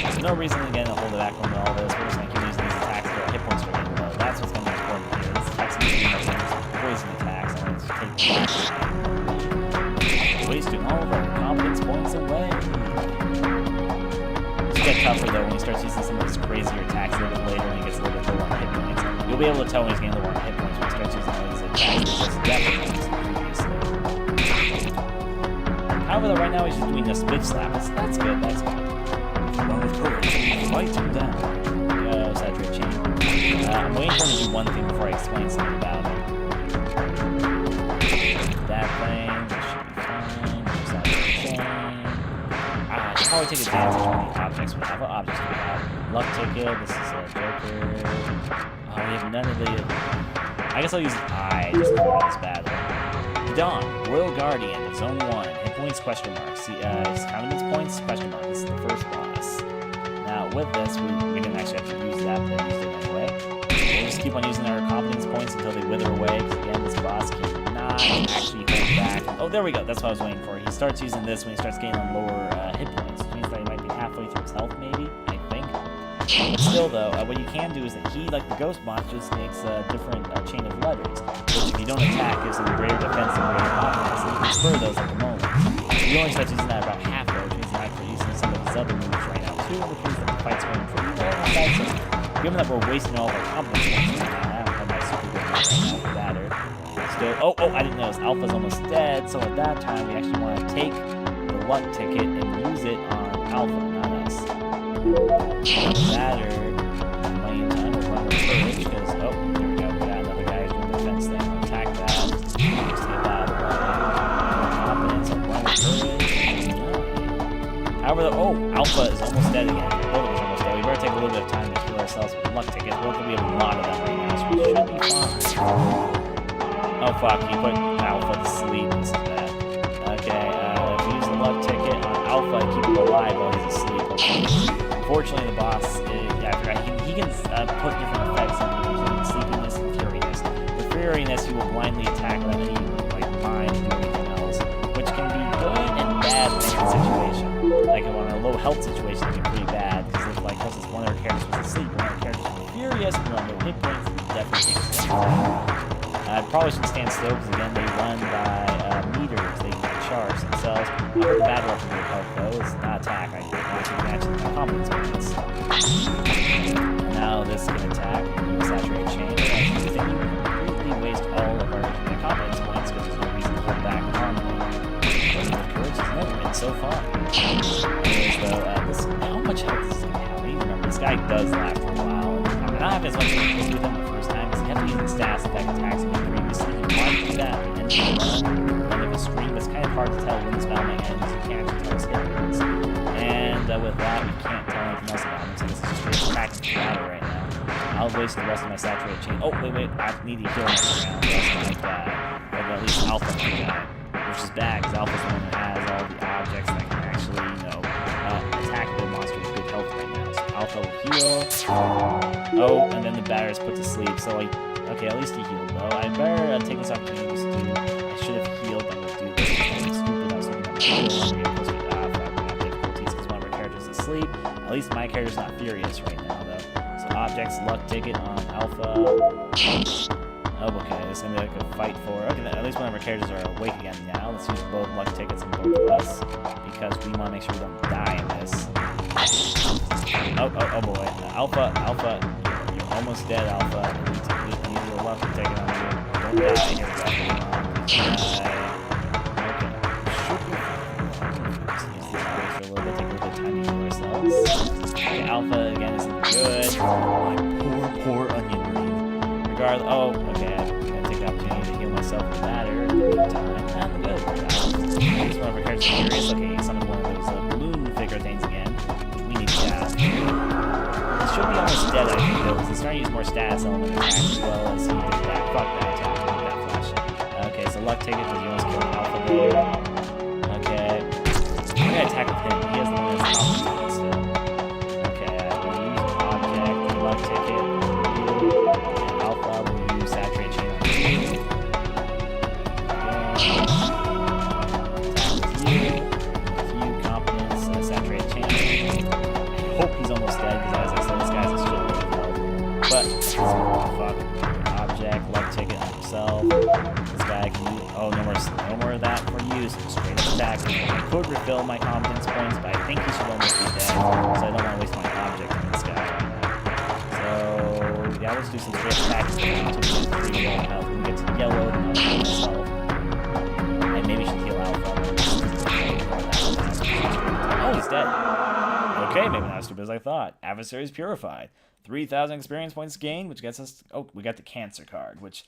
There's no reason, again, to hold it back from all this. We're just going to keep using these attacks so our hit points are really low. That's what's going to be important here. This attack's going to be poison attacks, and let's take that. Wasting all of our competence points away. It's get tougher though when he starts using some of his crazier attacks a little bit later when he gets a little bit low on hit points. You'll be able to tell when he's getting low on hit points when he starts using all these attacks that just definitely previously. However, though, right now he's just doing this bitch slap. That's good, that's good. Run with courage. Fight him down. Go, saturate chain. I'm waiting for him to do one thing before I explain something about him. That thing. Probably take advantage of the objects we have. What objects do we have? Luck ticket. This is a Joker. We have none of the. I guess I'll use an eye just to win this battle. The Dawn, Royal Guardian, Zone 1. Hit points? Question mark. See, confidence points? Question mark. This is the first boss. Now with this, we didn't actually have to use that, but I used it anyway. We'll just keep on using our confidence points until they wither away. Because again, this boss cannot actually hold back. Oh, there we go. That's what I was waiting for. He starts using this when he starts getting on lower hit points. Halfway through his health, maybe, I think. But still, though, what you can do is that he, like the Ghost Box, just makes a different chain of letters, which if you don't attack, gives him greater defense and greater offense, so you can spur those at the moment. You only start using that about halfway, which means you might be using some of his other moves right now, too, which means that the fight's going pretty well. So, given that we're wasting all of our competence points right now, I don't have my super good moves right now for batter. Still, I didn't notice Alpha's almost dead, so at that time, we actually want to take the luck ticket and use it on Alpha, not us. Batter, playing time with run with courage, because, there we go, we got another guy who's doing the defense thing. We'll attack that, just get that out of the way. Confidence and run with courage. However, Alpha is almost dead again. Both of us almost dead. We better take a little bit of time to heal ourselves with luck tickets. Both of we have a lot of them right now, so we should be fine. Oh fuck, he put Alpha to sleep. This is bad. Okay, if we use the luck ticket on Alpha and keep him alive while he's asleep. Unfortunately, the boss, he can put different effects on you, including sleepiness and furiness. With furiness, he will blindly attack without any mind or anything else, which can be good and bad in a situation. Like in a low health situation, it can be pretty bad because if one of our characters was asleep, one of our characters was furious, and on low hit points, it definitely takes it. I probably should stand still because again they run by meters, they charge themselves. I'll put the battle up to good health though, it's not attack, I want to match the confidence points. Now this can attack, and we saturate chain, and then you completely waste all of our confidence points because there's no reason to hold back on them. Courage has never been so fun. Anyways though, how much health does this guy have? I need to remember, this guy does last for a while. I'm not having as much difficulty with him the first time because he had to use stats effect attacks and previously he wanted to do that at the end of his stream. It's kind of hard to tell when this battle may end because you can't actually tell his hit points. And with that, we can't tell anything else about him, so this is just really practice battle right now. I'll waste the rest of my saturated chain. Oh, wait, I need to heal next round. That's like that. But at least Alpha can die, which is bad because Alpha's the one that has all the objects that can actually, attack the monster heal. Oh, and then the batter is put to sleep. So, like, okay, at least he healed, though. I better take this opportunity to do. I should have healed, but I'm gonna do this. I'm stupid. I was looking at my heal. I'm gonna have difficulties because one of our characters is asleep. At least my character's not furious right now, though. So, objects, luck ticket on Alpha. Oh, okay, this is gonna be like a fight for. Okay, at least one of our characters are awake again now. Let's use both luck tickets on both of us because we want to make sure we don't die in this. Oh boy. Alpha, you're almost dead, Alpha. You need a luck ticket on you. Don't die. Here we go. Okay. Use these hours for a little bit, take a little bit of time to heal ourselves. Okay, Alpha again isn't good. My poor onion ring. Oh, okay, I'm gonna take the opportunity to heal myself with batter in the meantime. I'm good. Here's one of our characters furious. Okay, summoned one of those balloon figure things again. We need to get out. This should be almost dead, I think, though, because it's starting to use more stats element attack as well as he did that. Fuck that attack, I need that flash. Okay, so luck ticket because he almost killed Alpha there. Okay. I'm gonna attack with him. He has the one that's Alpha still. Okay, I will use object, luck ticket. Saturate chain on few competence, saturate chain. I hope he's almost dead because, as I said, this guy's a shitload of health. But fuck, object, luck ticket on himself. This guy can use. Oh, no more of that for use. Straight up attack. I could refill my competence points, but I think he should almost be dead, so I don't want to waste my object on this guy. Yeah, let's do some straight attacks until we get 3 yellow health. When we get to yellow, then I'll heal myself. And maybe should heal Alpha. Oh, he's dead. Okay, maybe not as stupid as I thought. Adversaries purified. 3,000 experience points gained, which gets us... Oh, we got the cancer card, which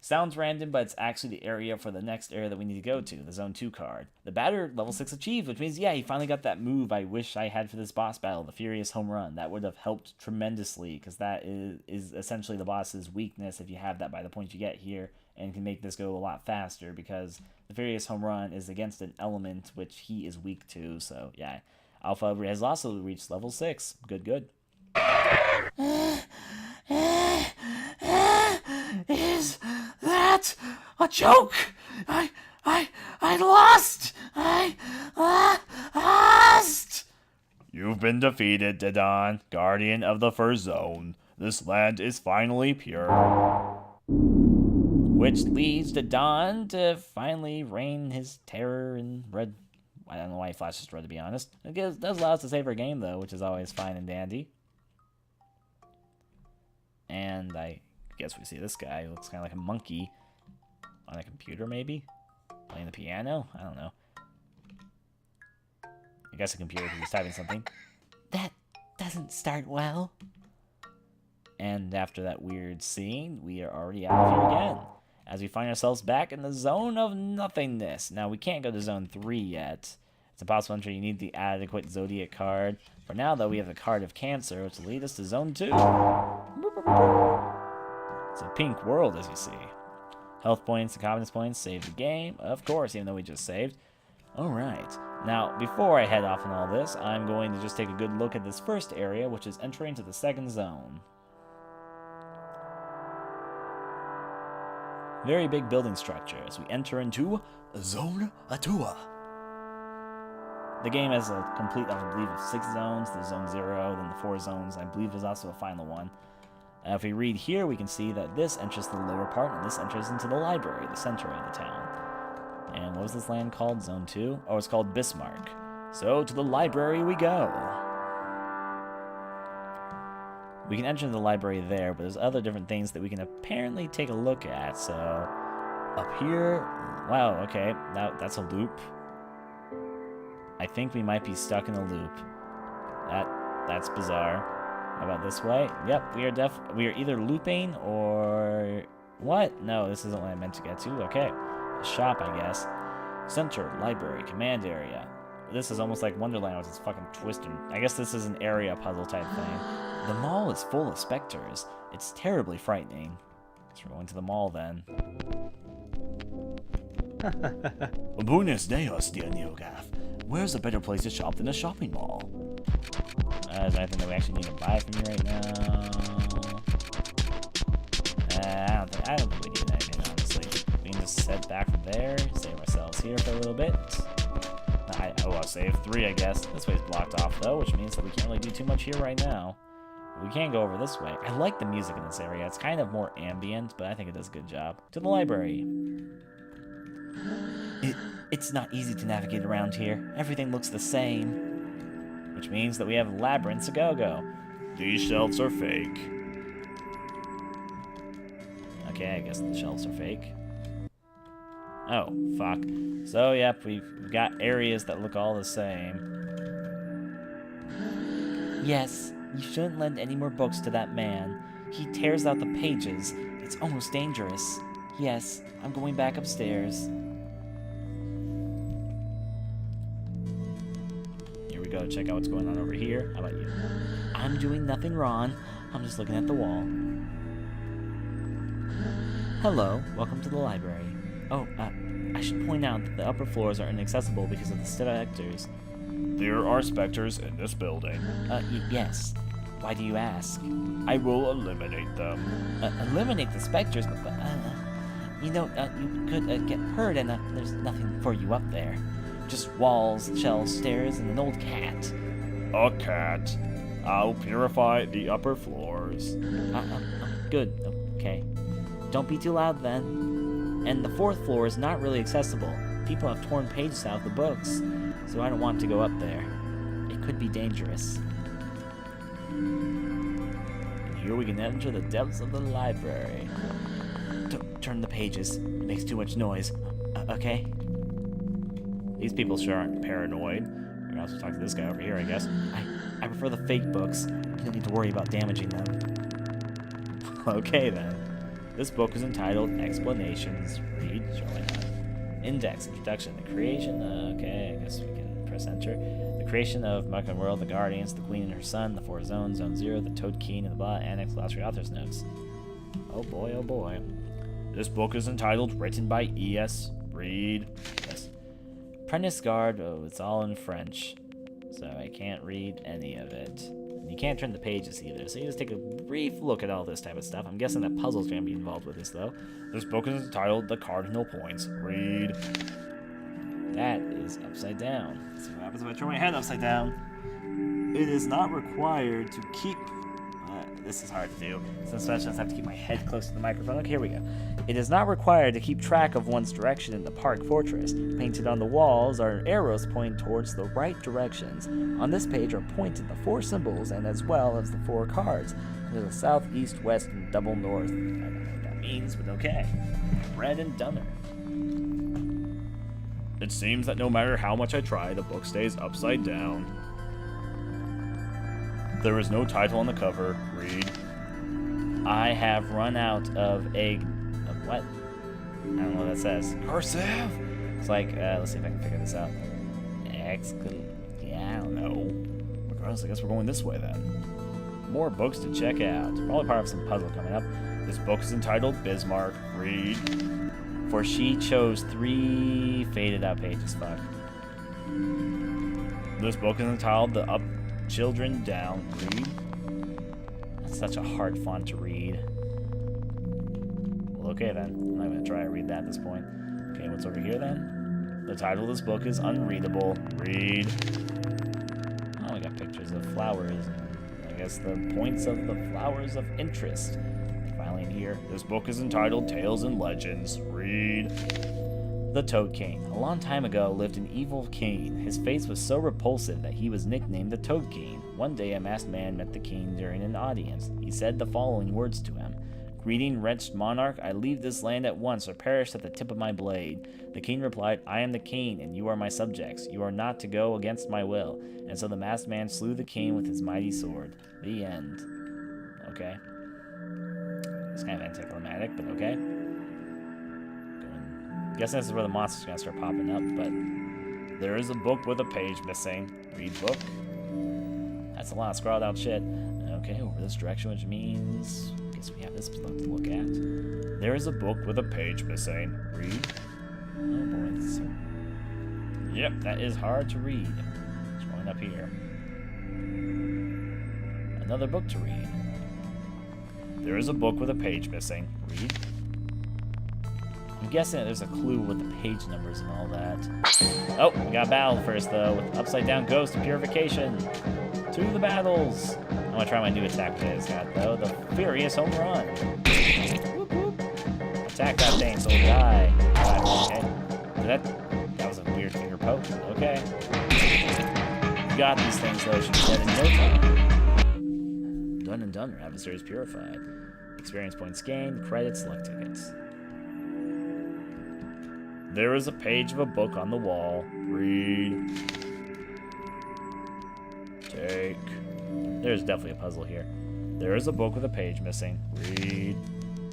sounds random, but it's actually the area for the next area that we need to go to, the Zone 2 card. The batter, level 6 achieved, which means, yeah, he finally got that move I wish I had for this boss battle, the Furious Home Run. That would have helped tremendously, because that is essentially the boss's weakness if you have that by the point you get here, and can make this go a lot faster, because the Furious Home Run is against an element which he is weak to, so, yeah. Alpha has also reached level 6. Good. Is that a joke? I lost! I lost! You've been defeated, Didon, Guardian of the First Zone. This land is finally pure. Which leads Didon to finally reign his terror in red. I don't know why he flashes red, to be honest. It does allow us to save our game, though, which is always fine and dandy. And I guess we see this guy who looks kind of like a monkey on a computer, maybe? Playing the piano? I don't know. I guess a computer because he's typing something. That doesn't start well. And after that weird scene, we are already out of here again, as we find ourselves back in the Zone of Nothingness. Now, we can't go to Zone 3 yet. It's impossible entry. You need the adequate Zodiac card. For now, though, we have the card of Cancer, which will lead us to Zone 2. It's a pink world, as you see. Health points and confidence points. Save the game, of course, even though we just saved. Alright. Now, before I head off on all this, I'm going to just take a good look at this first area, which is entry into the second zone. Very big building structure as we enter into Zone Atua. The game has a complete, I believe, of 6 zones. There's Zone 0, then the 4 zones. I believe there's also a final one. If we read here, we can see that this enters the lower part, and this enters into the library, the center of the town. And what was this land called? Zone 2? Oh, it's called Bismarck. So, to the library we go. We can enter the library there, but there's other different things that we can apparently take a look at. So, up here... Wow, okay. That's a loop. I think we might be stuck in a loop. That's bizarre. How about this way? Yep, we are either looping or... What? No, this isn't what I meant to get to. Okay. A shop, I guess. Center, library, command area. This is almost like Wonderland with its fucking twisting. I guess this is an area puzzle type thing. The mall is full of specters. It's terribly frightening. So we're going to the mall then. Buenos dias, dear NeoGAF. Where's a better place to shop than a shopping mall? Is there anything that we actually need to buy from you right now? I don't think we need anything, honestly. We can just set back from there, save ourselves here for a little bit. I'll save 3, I guess. This way's blocked off, though, which means that we can't really do too much here right now. We can go over this way. I like the music in this area. It's kind of more ambient, but I think it does a good job. To the library. It's not easy to navigate around here. Everything looks the same. Which means that we have labyrinths to go. These shelves are fake. Okay, I guess the shelves are fake. Oh, fuck. So, yep, we've got areas that look all the same. Yes, you shouldn't lend any more books to that man. He tears out the pages. It's almost dangerous. Yes, I'm going back upstairs. Here we go, check out what's going on over here. How about you? I'm doing nothing wrong. I'm just looking at the wall. Hello, welcome to the library. Oh, I should point out that the upper floors are inaccessible because of the specters. There are specters in this building. Yes. Why do you ask? I will eliminate them. Eliminate the specters, but you could get hurt, and there's nothing for you up there. Just walls, shelves, stairs, and an old cat. A cat. I'll purify the upper floors. Good. Okay. Don't be too loud then. And the 4th floor is not really accessible. People have torn pages out of the books, so I don't want to go up there. It could be dangerous. And here we can enter the depths of the library. Don't turn the pages. It makes too much noise. Okay? These people sure aren't paranoid. We can also talk to this guy over here, I guess. I prefer the fake books. You don't need to worry about damaging them. Okay, then. This book is entitled Explanations. Read. Sure, why not? Index. Introduction. The creation. Okay, I guess we can press enter. The creation of Muckin World, the Guardians, the Queen and her son, the 4 zones, Zone 0, the Toad Keen, and the blah. Annex. Glossary. Author's notes. Oh boy, oh boy. This book is entitled Written by E.S. Read. Yes. Apprentice Guard. Oh, it's all in French, so I can't read any of it. You can't turn the pages either, so you just take a brief look at all this type of stuff. I'm guessing that puzzles are going to be involved with this, though. This book is entitled The Cardinal Points. Read. That is upside down. Let's see what happens if I turn my head upside down. It is not required to keep... this is hard to do, since I just have to keep my head close to the microphone. Okay, here we go. It is not required to keep track of one's direction in the Park Fortress. Painted on the walls are arrows pointing towards the right directions. On this page are pointed the 4 symbols and as well as the 4 cards. There's a south, east, west, and double north. I don't know what that means, but okay. Red and Dunner. It seems that no matter how much I try, the book stays upside down. There is no title on the cover. Read. I have run out of what? I don't know what that says. Cursive? It's like, let's see if I can figure this out. Yeah, I don't know. Regardless, I guess we're going this way then. More books to check out. Probably part of some puzzle coming up. This book is entitled Bismarck. Read. For she chose 3 faded out pages. Fuck. This book is entitled The Up Children Down. Read. That's such a hard font to read. Well, okay then. I'm not going to try to read that at this point. Okay, what's over here then? The title of this book is Unreadable. Read. Oh, we got pictures of flowers. I guess the points of the flowers of interest. Finally in here. This book is entitled Tales and Legends. Read. The Toad King. A long time ago lived an evil king. His face was so repulsive that he was nicknamed the Toad King. One day a masked man met the king during an audience. He said the following words to him. Greeting, wretched monarch, I leave this land at once or perish at the tip of my blade. The king replied, I am the king, and you are my subjects. You are not to go against my will. And so the masked man slew the king with his mighty sword. The end. Okay. It's kind of anticlimactic, but okay. I'm guessing this is where the monsters are going to start popping up, but... There is a book with a page missing. Read book. That's a lot of scrawled out shit. Okay, over this direction, which means... I guess we have this book to look at. There is a book with a page missing. Read. Oh boy, this is... Yep, that is hard to read. It's going up here. Another book to read. There is a book with a page missing. Read. I'm guessing that there's a clue with the page numbers and all that. Oh, we got a battle first, though, with Upside Down Ghost and Purification. To the battles! I'm gonna try my new attack that it's got, though. The Furious Home Run. Whoop, whoop. Attack that thing so it'll die. Okay. That was a weird finger poke. Okay. You got these things, though. Should be dead in no time. Done and done. Our adversary is purified. Experience points gained. Credits. Luck tickets. There is a page of a book on the wall. Read. Take. There's definitely a puzzle here. There is a book with a page missing. Read.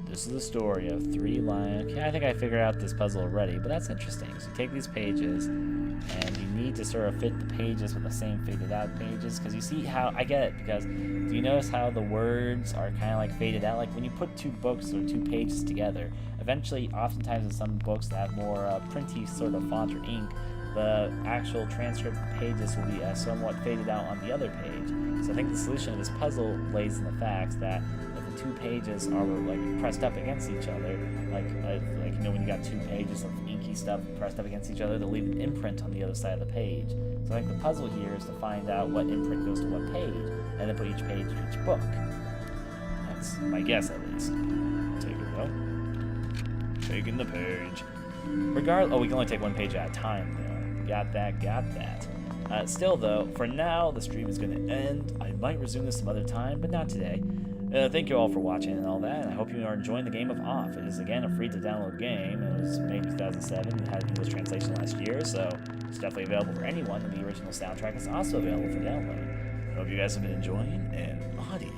This is the story of 3 lions. Okay, I think I figured out this puzzle already, but that's interesting. So you take these pages, and you need to sort of fit the pages with the same faded out pages, because you see how, I get it, because do you notice how the words are kind of like faded out? Like when you put 2 books or 2 pages together, eventually, oftentimes in some books that have more printy sort of font or ink, the actual transcript pages will be somewhat faded out on the other page. So I think the solution of this puzzle lays in the fact that if the 2 pages are like pressed up against each other, like you know when you got 2 pages of inky stuff pressed up against each other, they'll leave an imprint on the other side of the page. So I think the puzzle here is to find out what imprint goes to what page, and then put each page to each book. That's my guess, at least. Take it though. Taking the page. Oh, we can only take 1 page at a time, though. Got that. Still, though, for now, the stream is going to end. I might resume this some other time, but not today. Thank you all for watching and all that, and I hope you are enjoying the game of Off. It is, again, a free-to-download game. It was made in 2007 and had an English translation last year, so it's definitely available for anyone, and the original soundtrack is also available for download. I hope you guys have been enjoying, and adieu.